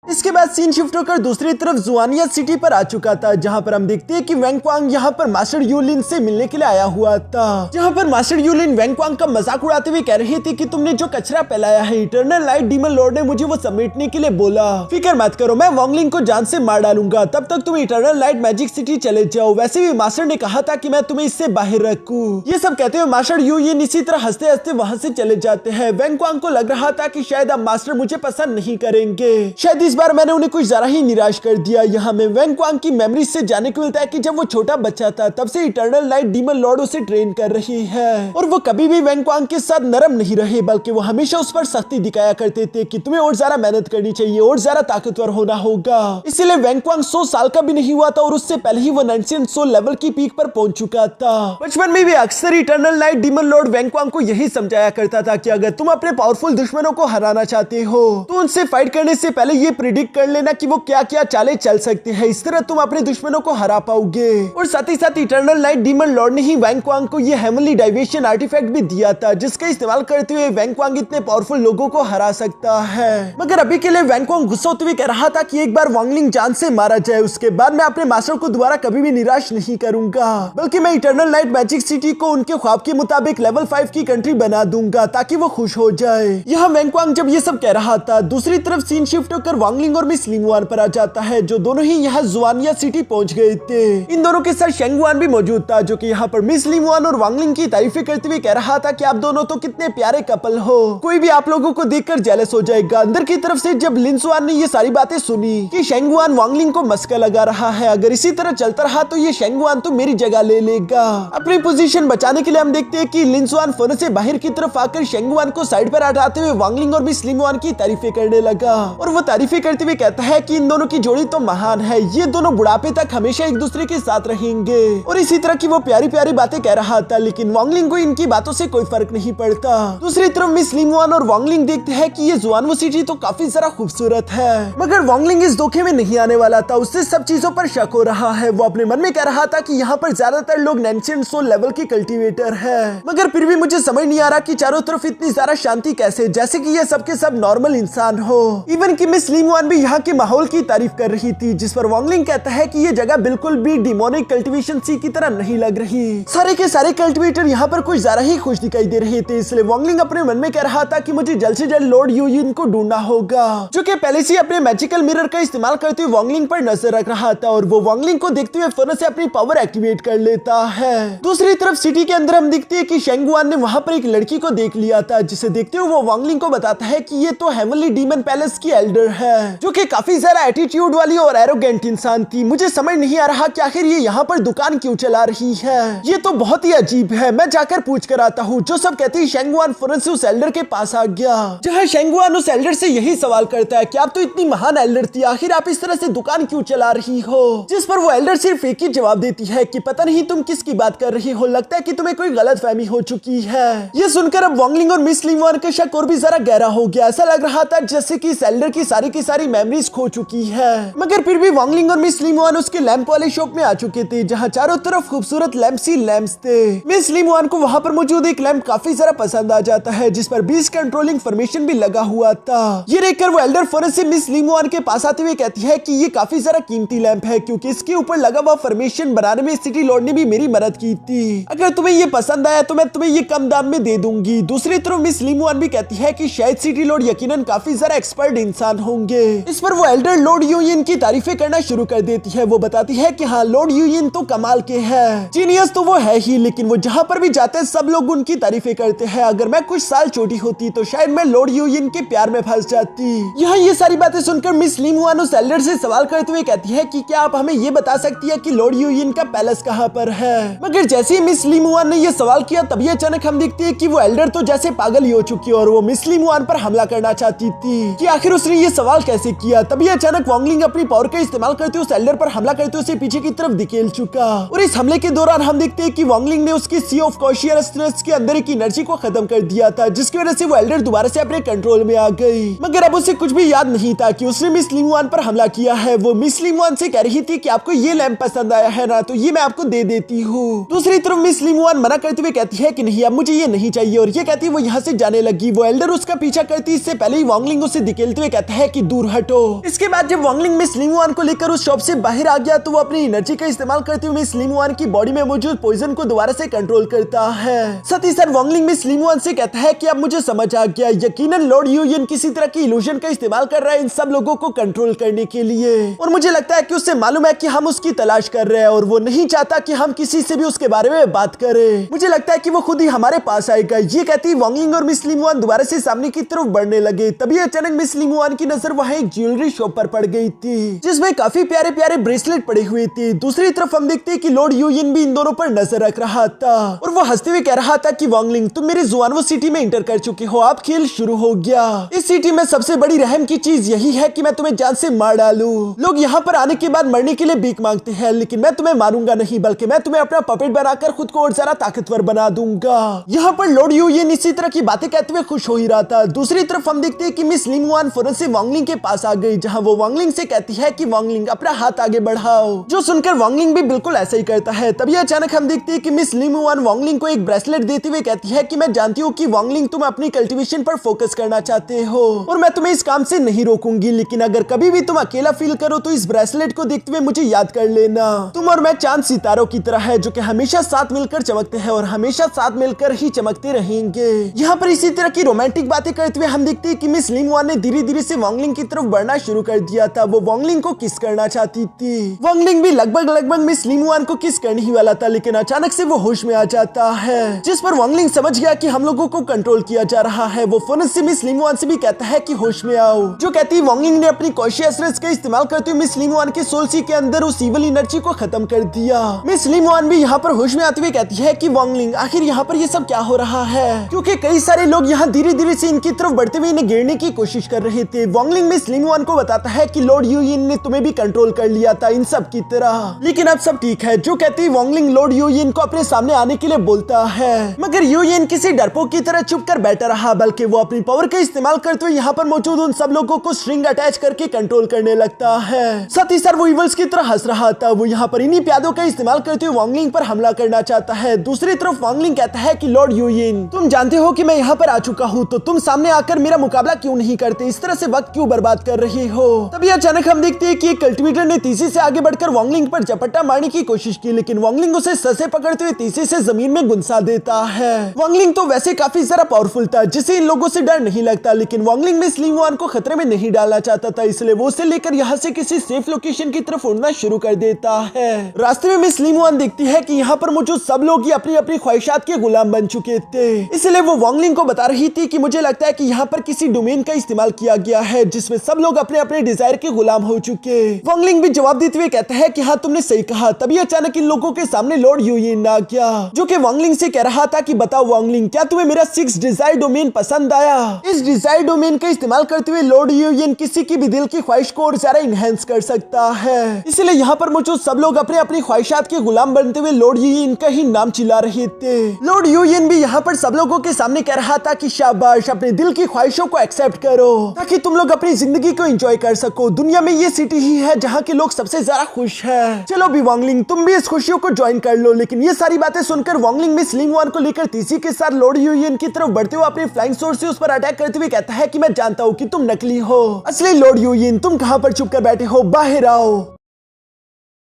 इसके बाद सीन शिफ्ट होकर दूसरी तरफ जुआनिया सिटी पर आ चुका था, जहां पर हम देखते हैं कि वेंगक्वांग यहां पर मास्टर यूलिन से मिलने के लिए आया हुआ था, जहां पर मास्टर यूलिन वेंगक्वांग का मजाक उड़ाते हुए कह रही थी कि तुमने जो कचरा फैलाया है, इटर्नल लाइट डीमन लॉर्ड ने मुझे वो समेटने के लिए बोला। फिक्र मत करो, मैं वांगलिंग को जान से मार डालूंगा, तब तक तुम इटर्नल लाइट मैजिक सिटी चले जाओ। वैसे भी मास्टर ने कहा था कि मैं तुम्हें इससे बाहर रखूं। ये सब कहते हुए मास्टर यूलिन इसी तरह हंसते हंसते वहां से चले जाते हैं। वेंगक्वांग को लग रहा था कि शायद अब मास्टर मुझे पसंद नहीं करेंगे, शायद इस बार मैंने उन्हें कुछ जरा ही निराश कर दिया। यहाँ में वेंगक्वांग की मेमोरी से जाने को मिलता है कि जब वो छोटा बच्चा था तब से इटर्नल लाइट डीमन लॉर्ड उसे ट्रेन कर रही है और वो कभी भी वेंगक्वांग के साथ नरम नहीं रहे, बल्कि वो हमेशा उस पर सख्ती दिखाया करते थे कि तुम्हें और ज्यादा मेहनत करनी चाहिए और ज्यादा ताकतवर होना होगा। इसीलिए वेंगक्वांग 100 साल का भी नहीं हुआ था और उससे पहले ही वो नेंशियंट सोल लेवल की पीक पर पहुंच चुका था। बचपन में भी अक्सर इटर्नल लाइट डीमन लॉर्ड वेंगक्वांग को यही समझाया करता था कि अगर तुम अपने पावरफुल दुश्मनों को हराना चाहते हो तो उनसे फाइट करने से पहले ये प्रिडिक्ट कर लेना कि वो क्या क्या चालें चल सकते हैं, इस तरह तुम अपने दुश्मनों को हरा पाओगे। और साथ ही साथ इटर्नल लाइट डीमन लॉर्ड ने ही वेंगक्वांग को ये हेवनली डाइवेशन आर्टिफैक्ट भी दिया था, जिसका इस्तेमाल करते हुए वेंगक्वांग इतने पावरफुल लोगों को हरा सकता है। मगर अभी के लिए वेंगक्वांग गुस्सा होते हुए कह रहा था कि एक बार वांगलिंग जान से मारा जाए, उसके बाद मैं अपने मास्टर को दोबारा कभी भी निराश नहीं करूंगा, बल्कि मैं इटर्नल लाइट मैजिक सिटी को उनके ख्वाब के मुताबिक लेवल 5 की कंट्री बना दूंगा ताकि वो खुश हो जाए। यहाँ वेंगक्वांग जब ये सब कह रहा था, दूसरी तरफ सीन शिफ्ट होकर वांगलिंग और मिस लिंगवान पर आ जाता है, जो दोनों ही यहाँ जुआनिया सिटी पहुंच गए थे। इन दोनों के साथ शेंगवान भी मौजूद था, जो कि यहाँ पर मिस लिंगवान और वांगलिंग की तारीफें करते हुए कह रहा था कि आप दोनों तो कितने प्यारे कपल हो, कोई भी आप लोगों को देखकर जेलस हो जाएगा। अंदर की तरफ से जब लिनसुआन ने ये सारी बातें सुनी कि शेंगवान वांगलिंग को मस्का लगा रहा है, अगर इसी तरह चलता रहा तो ये शेंगवान तो मेरी जगह ले लेगा। अपनी पोजीशन बचाने के लिए हम देखते हैं कि लिनसुआन फोन से बाहर की तरफ आकर शेंगवान को साइड पर हटाते हुए वांगलिंग और मिस लिंगवान की तारीफें करने लगा, और वो तारीफें करते हुए कहता है कि इन दोनों की जोड़ी तो महान है, ये दोनों बुढ़ापे तक हमेशा एक दूसरे के साथ रहेंगे। और इसी तरह की वो प्यारी प्यारी बातें कह रहा था, लेकिन वांगलिंग को इनकी बातों से कोई फर्क नहीं पड़ता। दूसरी तरफ मिस लिंगवान और वांगलिंग देखते हैं कि ये जुआनवो सिटी तो काफी जरा खूबसूरत है, मगर वांगलिंग इस धोखे में नहीं आने वाला था, उससे सब चीजों पर शक हो रहा है। वो अपने मन में कह रहा था कि यहाँ पर ज्यादातर लोग नेंशियंट सोल लेवल के कल्टीवेटर है, मगर फिर भी मुझे समझ नहीं आ रहा कि चारों तरफ इतनी ज्यादा शांति कैसे, जैसे कि ये सबके सब नॉर्मल इंसान हो। इवन कि मिस लिंगवान भी यहाँ के माहौल की तारीफ कर रही थी, जिस पर वांगलिंग कहता है कि ये जगह बिल्कुल भी डिमोनिक कल्टीवेशन सी की तरह नहीं लग रही। सारे के सारे कल्टीवेटर यहाँ पर कुछ ज्यादा ही खुश दिखाई दे रहे थे, इसलिए वांगलिंग अपने मन में कह रहा था कि मुझे जल्द से जल्द लॉर्ड यूयिन को ढूंढना होगा, जो कि पहले से अपने मैजिकल मिरर का इस्तेमाल करते हुए वांगलिंग पर नजर रख रहा था, और वो वांगलिंग को देखते हुए फौरन से अपनी पावर एक्टिवेट कर लेता है। दूसरी तरफ सिटी के अंदर हम देखते हैं कि शेंगवान ने वहां पर एक लड़की को देख लिया था, जिसे देखते हुए वो वांगलिंग को बताता है कि ये तो हेवनली डीमन पैलेस की एल्डर है, जो कि काफी ज्यादा एटीट्यूड वाली और एरोगेंट इंसान थी। मुझे समझ नहीं आ रहा कि आखिर ये यहाँ पर दुकान क्यों चला रही है, ये तो बहुत ही अजीब है, मैं जाकर पूछ कर आता हूँ। जो सब कहती है शेंगवान फौरन से उस एल्डर के पास आ गया, जहाँ शेंगवान उस एल्डर से यही सवाल करता है कि आप तो इतनी महान एल्डर थी, आखिर आप इस तरह से दुकान क्यों चला रही हो, जिस पर वो एल्डर सिर्फ एक ही जवाब देती है कि पता नहीं तुम किसकी बात कर रही हो, लगता है कि तुम्हें कोई गलतफहमी हो चुकी है। ये सुनकर अब वांगलिंग और मिस लिंगवान का शक और भी जरा गहरा हो गया, ऐसा लग रहा था जैसे कि इस एल्डर की सारी मेमोरीज खो चुकी है, मगर फिर भी वांगलिंग और मिस लिंगवान उसके लैंप वाले शॉप में आ चुके थे, जहाँ चारों तरफ खूबसूरत लैंप्स ही लैंप्स थे। मिस लिंगवान को वहाँ पर मौजूद एक लैंप काफी जरा पसंद आ जाता है, जिस पर बीस्ट कंट्रोलिंग इंफॉर्मेशन भी लगा हुआ था। ये देखकर वो एल्डर फौरन से मिस लिंगवान के पास आते हुए कहती है कि ये काफी जरा कीमती लैंप है, क्योंकि इसके ऊपर लगा हुआ फॉर्मेशन बनाने में सिटी लॉर्ड ने भी मेरी मदद की थी, अगर तुम्हें ये पसंद आया तो मैं तुम्हें ये कम दाम में दे दूंगी। दूसरी तरफ मिस लिंगवान भी कहती है कि शायद सिटी लॉर्ड यकीनन काफी जरा एक्सपर्ट इंसान होंगे। इस पर वो एल्डर लॉर्ड यूयिन की तारीफें करना शुरू कर देती है। वो बताती है कि हाँ, लॉर्ड यूयिन तो कमाल के हैं, जीनियस तो वो है ही, लेकिन वो जहाँ पर भी जाते हैं सब लोग उनकी तारीफें करते हैं। अगर मैं कुछ साल छोटी होती तो शायद मैं लॉर्ड यूयिन के प्यार में फंस जाती। यहाँ ये सारी बातें सुनकर मिस लिंगवान उस एल्डर से सवाल करते हुए कहती है कि क्या आप हमें ये बता सकती है कि लॉर्ड यूयिन का पैलेस कहाँ पर है। मगर जैसे ही मिस लिंगवान ने ये सवाल किया तभी अचानक हम देखते हैं कि वो एल्डर तो जैसे पागल ही हो चुकी है, और वो मिस लिंगवान पर हमला करना चाहती थी कि आखिर उसने ये सवाल कैसे किया। तभी अचानक वांगलिंग अपनी पावर का इस्तेमाल करते हुए उस एल्डर पर हमला करते हुए उसे पीछे की तरफ धकेल चुका, और इस हमले के दौरान हम देखते हैं कि वांगलिंग ने उसकी सी ऑफ कॉन्शियसनेस के अंदर की एनर्जी को खत्म कर दिया था, जिसकी वजह से वो एल्डर दोबारा से अपने कंट्रोल में आ गई। मगर अब उसे कुछ भी याद नहीं था कि उसने मिस लिंगवान पर हमला किया है। वो मिस लिंगवान से कह रही थी कि आपको ये लैंप पसंद आया है ना, तो ये मैं आपको दे देती हूँ। दूसरी तरफ मिस लिंगवान मना करते हुए कहती है कि नहीं, अब मुझे ये नहीं चाहिए, और ये कहती है वो यहाँ से जाने लगी। वो एल्डर उसका पीछा करती इससे पहले ही वांगलिंग उसे धकेलते हुए कहता है कि दूर हटो। इसके बाद जब वांगलिंग मिस लिंगवान को लेकर उस शॉप से बाहर आ गया तो वो अपनी एनर्जी का इस्तेमाल करते हुए मिस लिंगवान की बॉडी में मौजूद पॉइजन को दोबारा से कंट्रोल करता है। साथ ही साथ वांगलिंग मिस लिंगवान से कहता है कि अब मुझे समझ आ गया, यकीनन लॉर्ड यूयिन किसी तरह की इल्यूजन का इस्तेमाल कर रहा है इन सब लोगों को कंट्रोल करने के लिए, और मुझे लगता है कि उससे मालूम है कि हम उसकी तलाश कर रहे हैं, और वो नहीं चाहता कि हम किसी से भी उसके बारे में बात करें। मुझे लगता है कि वो खुद ही हमारे पास आएगा। ये कहती वांगलिंग और मिस लिंगवान दोबारा से सामने की तरफ बढ़ने लगे। तभी अचानक मिस लिंगवान की नजर वहाँ एक ज्वेलरी शॉप पर पड़ गई थी, जिसमें काफी प्यारे प्यारे ब्रेसलेट पड़े हुए थे। दूसरी तरफ हम देखते हैं कि लॉर्ड यूयिन भी इन दोनों पर नजर रख रहा था, और वो हंसते हुए कह रहा था कि वांगलिंग, तुम मेरे जुआनवो सिटी में इंटर कर चुके हो, अब खेल शुरू हो गया। इस सिटी में सबसे बड़ी रहम की चीज यही है कि मैं तुम्हें जान से मार डालूं। लोग यहाँ पर आने के बाद मरने के लिए भीख मांगते हैं, लेकिन मैं तुम्हें मारूंगा नहीं, बल्कि मैं तुम्हें अपना पपेट बनाकर खुद को और ज्यादा ताकतवर बना दूंगा। यहाँ पर लॉर्ड यूयिन इसी तरह की बातें कहते हुए खुश हो ही रहा था। दूसरी तरफ हम देखते हैं कि मिस लिंगवान फौरन से वांगलिंग के पास आ गई, जहाँ वो वांगलिंग से कहती है कि वांगलिंग, अपना हाथ आगे बढ़ाओ, जो सुनकर वांगलिंग भी बिल्कुल ऐसा ही करता है। तभी अचानक हम देखते हैं कि मिस लिंगवान वांगलिंग को एक ब्रेसलेट देते हुए कहती है कि मैं जानती हूँ कि वांगलिंग तुम अपनी कल्टीवेशन पर फोकस करना चाहते हो, और मैं तुम्हें इस काम से नहीं रोकूंगी, लेकिन अगर कभी भी तुम अकेला फील करो तो इस ब्रेसलेट को देखते हुए मुझे याद कर लेना। तुम और मैं चांद सितारों की तरह है, जो कि हमेशा साथ मिलकर चमकते हैं और हमेशा साथ मिलकर ही चमकते रहेंगे। यहाँ पर इसी तरह की रोमांटिक बातें करते हुए हम देखते हैं कि मिस लिंगवान ने धीरे धीरे से वांगलिंग की तरफ बढ़ना शुरू कर दिया था। वो वांगलिंग को किस करना चाहती थी। वांगलिंग भी लगभग मिस लिंगुआन को किस करने ही वाला था, लेकिन अचानक से वो होश में आ जाता है, जिस पर वांगलिंग समझ गया कि हम लोगों को कंट्रोल किया जा रहा है। वो फौरन से मिस लिंगुआन से भी कहता है कि होश में आओ। जो कहती वांगलिंग ने अपनी कॉन्शियसनेस का इस्तेमाल करते हुए मिस लिंगुआन के सोल सी के अंदर उस इविल एनर्जी को खत्म कर दिया। मिस लिंगुआन भी यहाँ पर होश में आते हुए कहती है कि वांगलिंग आखिर यहाँ पर ये सब क्या हो रहा है, क्योंकि कई सारे लोग यहाँ धीरे धीरे से इनकी तरफ बढ़ते हुए इन्हें गिरने की कोशिश कर रहे थे। वांगलिंग मिस लिंगुआन को बताता है कि लॉर्ड यूयिन ने तुम्हें भी कंट्रोल कर लिया था इन सब की तरह, लेकिन अब सब ठीक है। जो कहती वांगलिंग लॉर्ड यूयिन को अपने सामने आने के लिए बोलता है, मगर यूयिन किसी डरपोक की तरह चुप कर बैठा रहा, बल्कि वो अपनी पावर का इस्तेमाल करते हुए यहाँ पर मौजूद उन सब लोगों को स्ट्रिंग अटैच करके कंट्रोल करने लगता है। साथ ही वो इवल्स की तरह हंस रहा था। वो यहाँ पर इन्हीं प्यादों का इस्तेमाल करते हुए वांगलिंग पर हमला करना चाहता है। दूसरी तरफ वांगलिंग कहता है कि लॉर्ड यूयिन, तुम जानते हो कि मैं यहाँ पर आ चुका हूँ, तो तुम सामने आकर मेरा मुकाबला क्यों नहीं करते, इस तरह से वक्त क्यों बर्बाद कर रहे हो। तभी अचानक हम देखते हैं कि एक कल्टिवेटर ने तेजी से आगे बढ़कर वांगलिंग पर झपट्टा मारने की कोशिश की, लेकिन वांगलिंग उसे सर से पकड़ते हुए तेजी से जमीन में गुंसा देता है। वांगलिंग तो वैसे काफी ज्यादा पावरफुल था, जिसे इन लोगों से डर नहीं लगता, लेकिन वांगलिंग मिस लिंगुआन को खतरे में नहीं डालना चाहता था, इसलिए वो उसे लेकर यहाँ से किसी सेफ लोकेशन की तरफ उड़ना शुरू कर देता है। रास्ते में मिस लिंगुआन देखती है कि यहाँ पर मौजूद सब लोग ही अपनी अपनी ख्वाहिशात के गुलाम बन चुके थे, इसलिए वो वांगलिंग को बता रही थी कि मुझे लगता है कि यहाँ पर किसी डोमेन का इस्तेमाल किया गया है जिसमें सब लोग अपने अपने डिजायर के गुलाम हो चुके। वांगलिंग भी जवाब देते हुए कहता है कि हाँ तुमने सही कहा। तभी अचानक इन लोगों के सामने लॉर्ड यूयिन आ गया, जो कि वांगलिंग से कह रहा था कि बताओ वांगलिंग, क्या तुम्हें मेरा 6 डिजायर डोमेन पसंद आया। इस डिजायर डोमेन का इस्तेमाल करते हुए लॉर्ड यूयिन किसी की भी दिल की ख्वाहिश को और ज्यादा इनहेंस कर सकता है, इसलिए यहाँ पर मौजूद सब लोग अपने अपनी ख्वाहिशात के गुलाम बनते हुए लॉर्ड यूयिन का ही नाम चिल्ला रहे थे। लॉर्ड यूयिन भी यहाँ पर सब लोगों के सामने कह रहा था कि शाबाश, अपने दिल की ख्वाहिशों को एक्सेप्ट करो ताकि तुम लोग अपनी जिंदगी को एंजॉय कर सको। दुनिया में ये सिटी ही है जहाँ के लोग सबसे ज्यादा खुश है। चलो भी वांगलिंग, तुम भी इस खुशियों को ज्वाइन कर लो। लेकिन ये सारी बातें सुनकर वांगलिंग मिस लिंगुआन को लेकर तेजी के साथ लॉर्ड यूयिन की तरफ बढ़ते हुए अपने फ्लाइंग सोर्स से उस पर अटैक करते हुए कहता है कि मैं जानता हूँ कि तुम नकली हो, असली लॉर्ड यूयिन तुम कहाँ पर छुप कर बैठे हो, बाहर आओ।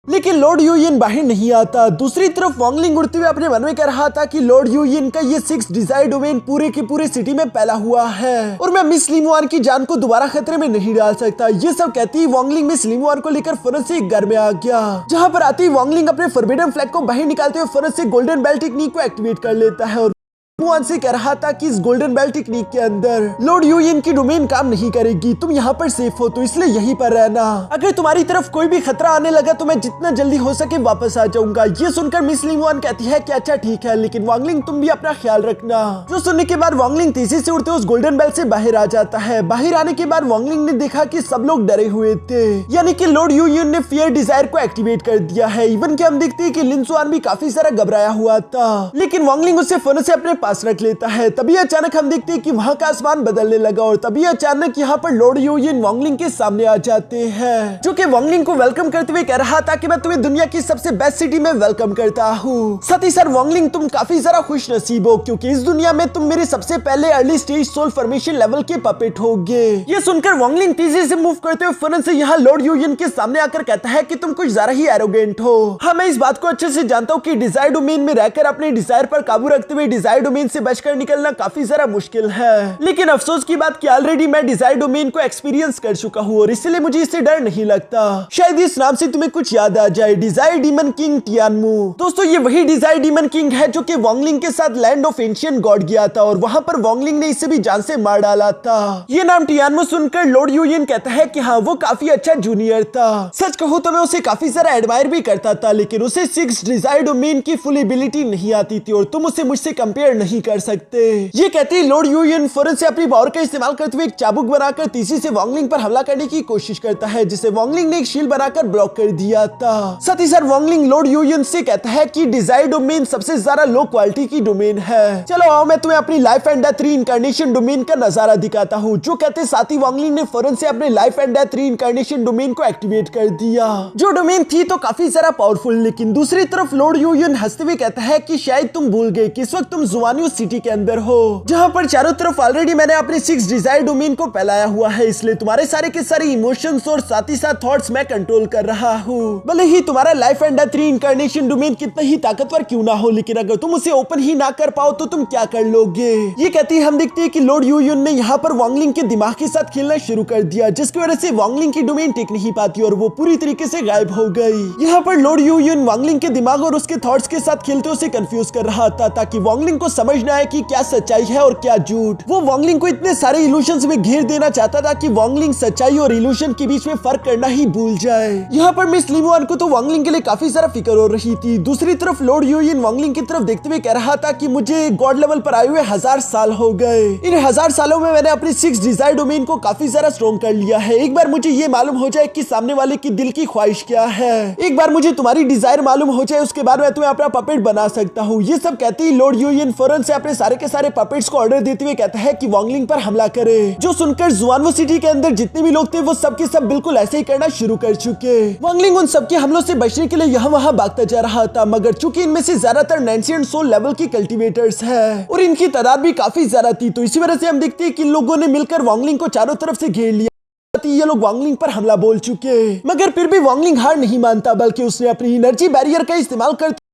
लेकिन लॉर्ड यूयिन बाहर नहीं आता। दूसरी तरफ वांगलिंग उड़ते हुए अपने मन में कह रहा था कि लॉर्ड यूयिन का ये 6 डिजायर डोमेन पूरे के पूरे सिटी में फैला हुआ है और मैं मिस लिंगुआन की जान को दोबारा खतरे में नहीं डाल सकता। ये सब कहती वांगलिंग मिस लिंगुआन को लेकर फौरन से एक घर में आ गया, जहाँ पर आती वांगलिंग अपने फॉरबिडन फ्लैग को बाहर निकालते हुए फौरन से गोल्डन बेल टेक्निक को एक्टिवेट कर लेता है और लिंगुआन से कह रहा था कि इस गोल्डन बेल टेक्निक के अंदर लॉर्ड यूयिन की डोमेन काम नहीं करेगी, तुम यहाँ पर सेफ हो तो इसलिए यहीं पर रहना। अगर तुम्हारी तरफ कोई भी खतरा आने लगा तो मैं जितना जल्दी हो सके वापस आ जाऊंगा। ये सुनकर मिस लिंगुआन कहती है कि अच्छा ठीक है, लेकिन वांगलिंग तुम भी अपना ख्याल रखना। जो सुनने के बाद वांगलिंग तेजी से उड़ते उस गोल्डन बेल से बाहर आ जाता है। बाहर आने के बाद वांगलिंग ने देखा कि सब लोग डरे हुए थे, यानी कि लॉर्ड यूयिन ने फियर डिजायर को एक्टिवेट कर दिया है। इवन कि हम देखते हैं कि लिन सुआन भी काफी सारा घबराया हुआ था, लेकिन वांगलिंग उसे फौरन से अपने पास रख लेता है। तभी अचानक हम देखते हैं कि वहां का आसमान बदलने लगा और तभी अचानक यहाँ पर लॉर्ड यूयिन वांगलिंग के सामने आ जाते हैं, जो कि वांगलिंग को वेलकम करते हुए कह रहा था कि मैं तुम्हें दुनिया की सबसे बेस्ट सिटी में वेलकम करता हूँ। साथ ही सर वांगलिंग तुम काफी ज्यादा खुश नसीब हो, क्योंकि इस दुनिया में तुम मेरे सबसे पहले early stage soul formation level के पपेट होगे। ये सुनकर वांगलिंग तेजी से मूव करते हुए फौरन से यहाँ लॉर्ड यूयिन के सामने आकर कहता है कि तुम कुछ ज्यादा ही एरोगेंट हो। हाँ, मैं इस बात को अच्छे से जानता हूँ कि डिजायर डोमेन में रहकर अपने डिजायर पर काबू रखते हुए डिजायर डोमेन से बचकर निकलना काफी ज्यादा मुश्किल है, लेकिन अफसोस की बात कि ऑलरेडी मैं डिजायर डोमेन को एक्सपीरियंस कर चुका हूँ और इसलिए मुझे इससे डर नहीं लगता। शायद इस नाम से तुम्हें कुछ याद आ जाए, डिजायर डीमन किंग टियानमू। दोस्तों, ये वही डिजायर डीमन किंग है जो कि वांगलिंग के साथ लैंड ऑफ एंशिएंट गॉड गया था और वहां पर वांगलिंग ने इसे भी जान से मार डाला था। ये नाम टियानमू सुनकर लॉर्ड यूयिन कहता है कि हाँ, वो काफी अच्छा जूनियर था। सच कहूँ तो मैं उसे काफी सारा एडमायर भी करता था, लेकिन उसे 6 डिजायर डोमेन की फुल एबिलिटी नहीं आती थी और तुम उसे मुझसे कंपेयर नहीं कर सकते। ये कहते लॉर्ड यूयिन फौरन से अपनी पावर का इस्तेमाल करते हुए एक चाबुक बनाकर तेजी से वांगलिंग पर हमला करने की कोशिश करता है, जिसे वांगलिंग ने एक शील्ड बनाकर ब्लॉक कर दिया था। साथ ही साथ वांगलिंग लॉर्ड यूयिन से कहता है कि डिजायर डोमेन सबसे ज्यादा लो क्वालिटी की डोमेन है। चलो आओ, मैं तुम्हें अपनी life and death reincarnation domain का नजारा दिखाता हूँ। जो कहते साथ ही वांगलिंग ने फौरन से अपने life and death reincarnation domain को एक्टिवेट कर दिया। जो डोमेन थी तो काफी ज्यादा पावरफुल, लेकिन दूसरी तरफ लॉर्ड यूयिन हंसते हुए कहता है कि शायद तुम भूल गए कि इस वक्त तुम जुआन जुआनियो सिटी के अंदर हो, जहाँ पर चारों तरफ ऑलरेडी मैंने अपने 6 डिजायर डोमेन को फैलाया हुआ है, इसलिए तुम्हारे सारे के सारे इमोशंस और साथ ही साथ थॉट्स मैं कंट्रोल कर रहा हूँ। भले ही तुम्हारा life and death reincarnation domain कितना ही ताकतवर क्यों ना हो, लेकिन अगर तुम उसे ओपन ही ना कर पाओ तो तुम क्या कर लोगे। ये कहती हम देखते हैं कि लॉर्ड यूयुन ने यहाँ पर वांगलिंग के दिमाग के साथ खेलना शुरू कर दिया, जिसकी वजह से वांगलिंग की डोमेन टिक नहीं पाती और वो पूरी तरीके से गायब हो गई। यहाँ पर लॉर्ड यूयुन वांगलिंग के दिमाग और उसके थॉट्स के साथ खेलते उसे कंफ्यूज कर रहा था, ताकि वांगलिंग को समझ ना आए कि क्या सच्चाई है और क्या झूठ। वो वांगलिंग को इतने सारे इल्यूशंस में घेर देना चाहता था कि वांगलिंग सच्चाई और इल्यूशन के बीच में फर्क करना ही भूल जाए। यहाँ पर मिस लिमुआन को तो वांगलिंग के लिए काफी सारा फिक्र हो रही थी। दूसरी तरफ लॉर्ड यूयुन वांगलिंग की तरफ देखते हुए कह रहा था कि मुझे गॉड लेवल पर आए हुए 1000 साल हो गए। इन 1000 सालों में मैंने अपने 6 डिजायर डोमेन को काफी सारा स्ट्रॉन्ग कर लिया है। एक बार मुझे ये मालूम हो जाए कि सामने वाले की दिल की ख्वाहिश क्या है, एक बार मुझे तुम्हारी डिजायर मालूम हो जाए, उसके बाद मैं तुम्हें अपना पपेट बना सकता हूँ। ये सब कहते ही लॉर्ड यूयुन फौरन से अपने सारे के सारे पपेट्स को ऑर्डर देते हुए कहता है कि वांगलिंग पर हमला करे। जो सुनकर जुआनवो सिटी के अंदर जितने भी लोग थे वो सब के सब बिल्कुल ऐसे ही करना शुरू कर चुके। वांगलिंग उन सबके हमलों से बचने के लिए यहाँ वहाँ भागता जा रहा था, मगर चूंकि इनमें से ज्यादातर नैंसी एंड सोल लेवल की कल्टीवेटर्स है और इनकी तादाद भी काफी ज्यादा थी, तो इसी वजह से हम देखते हैं कि इन लोगों ने मिलकर वांगलिंग को चारों तरफ से घेर लिया। ये लोग वांगलिंग पर हमला बोल चुके, मगर फिर भी वांगलिंग हार नहीं मानता, बल्कि उसने अपनी एनर्जी बैरियर का इस्तेमाल करते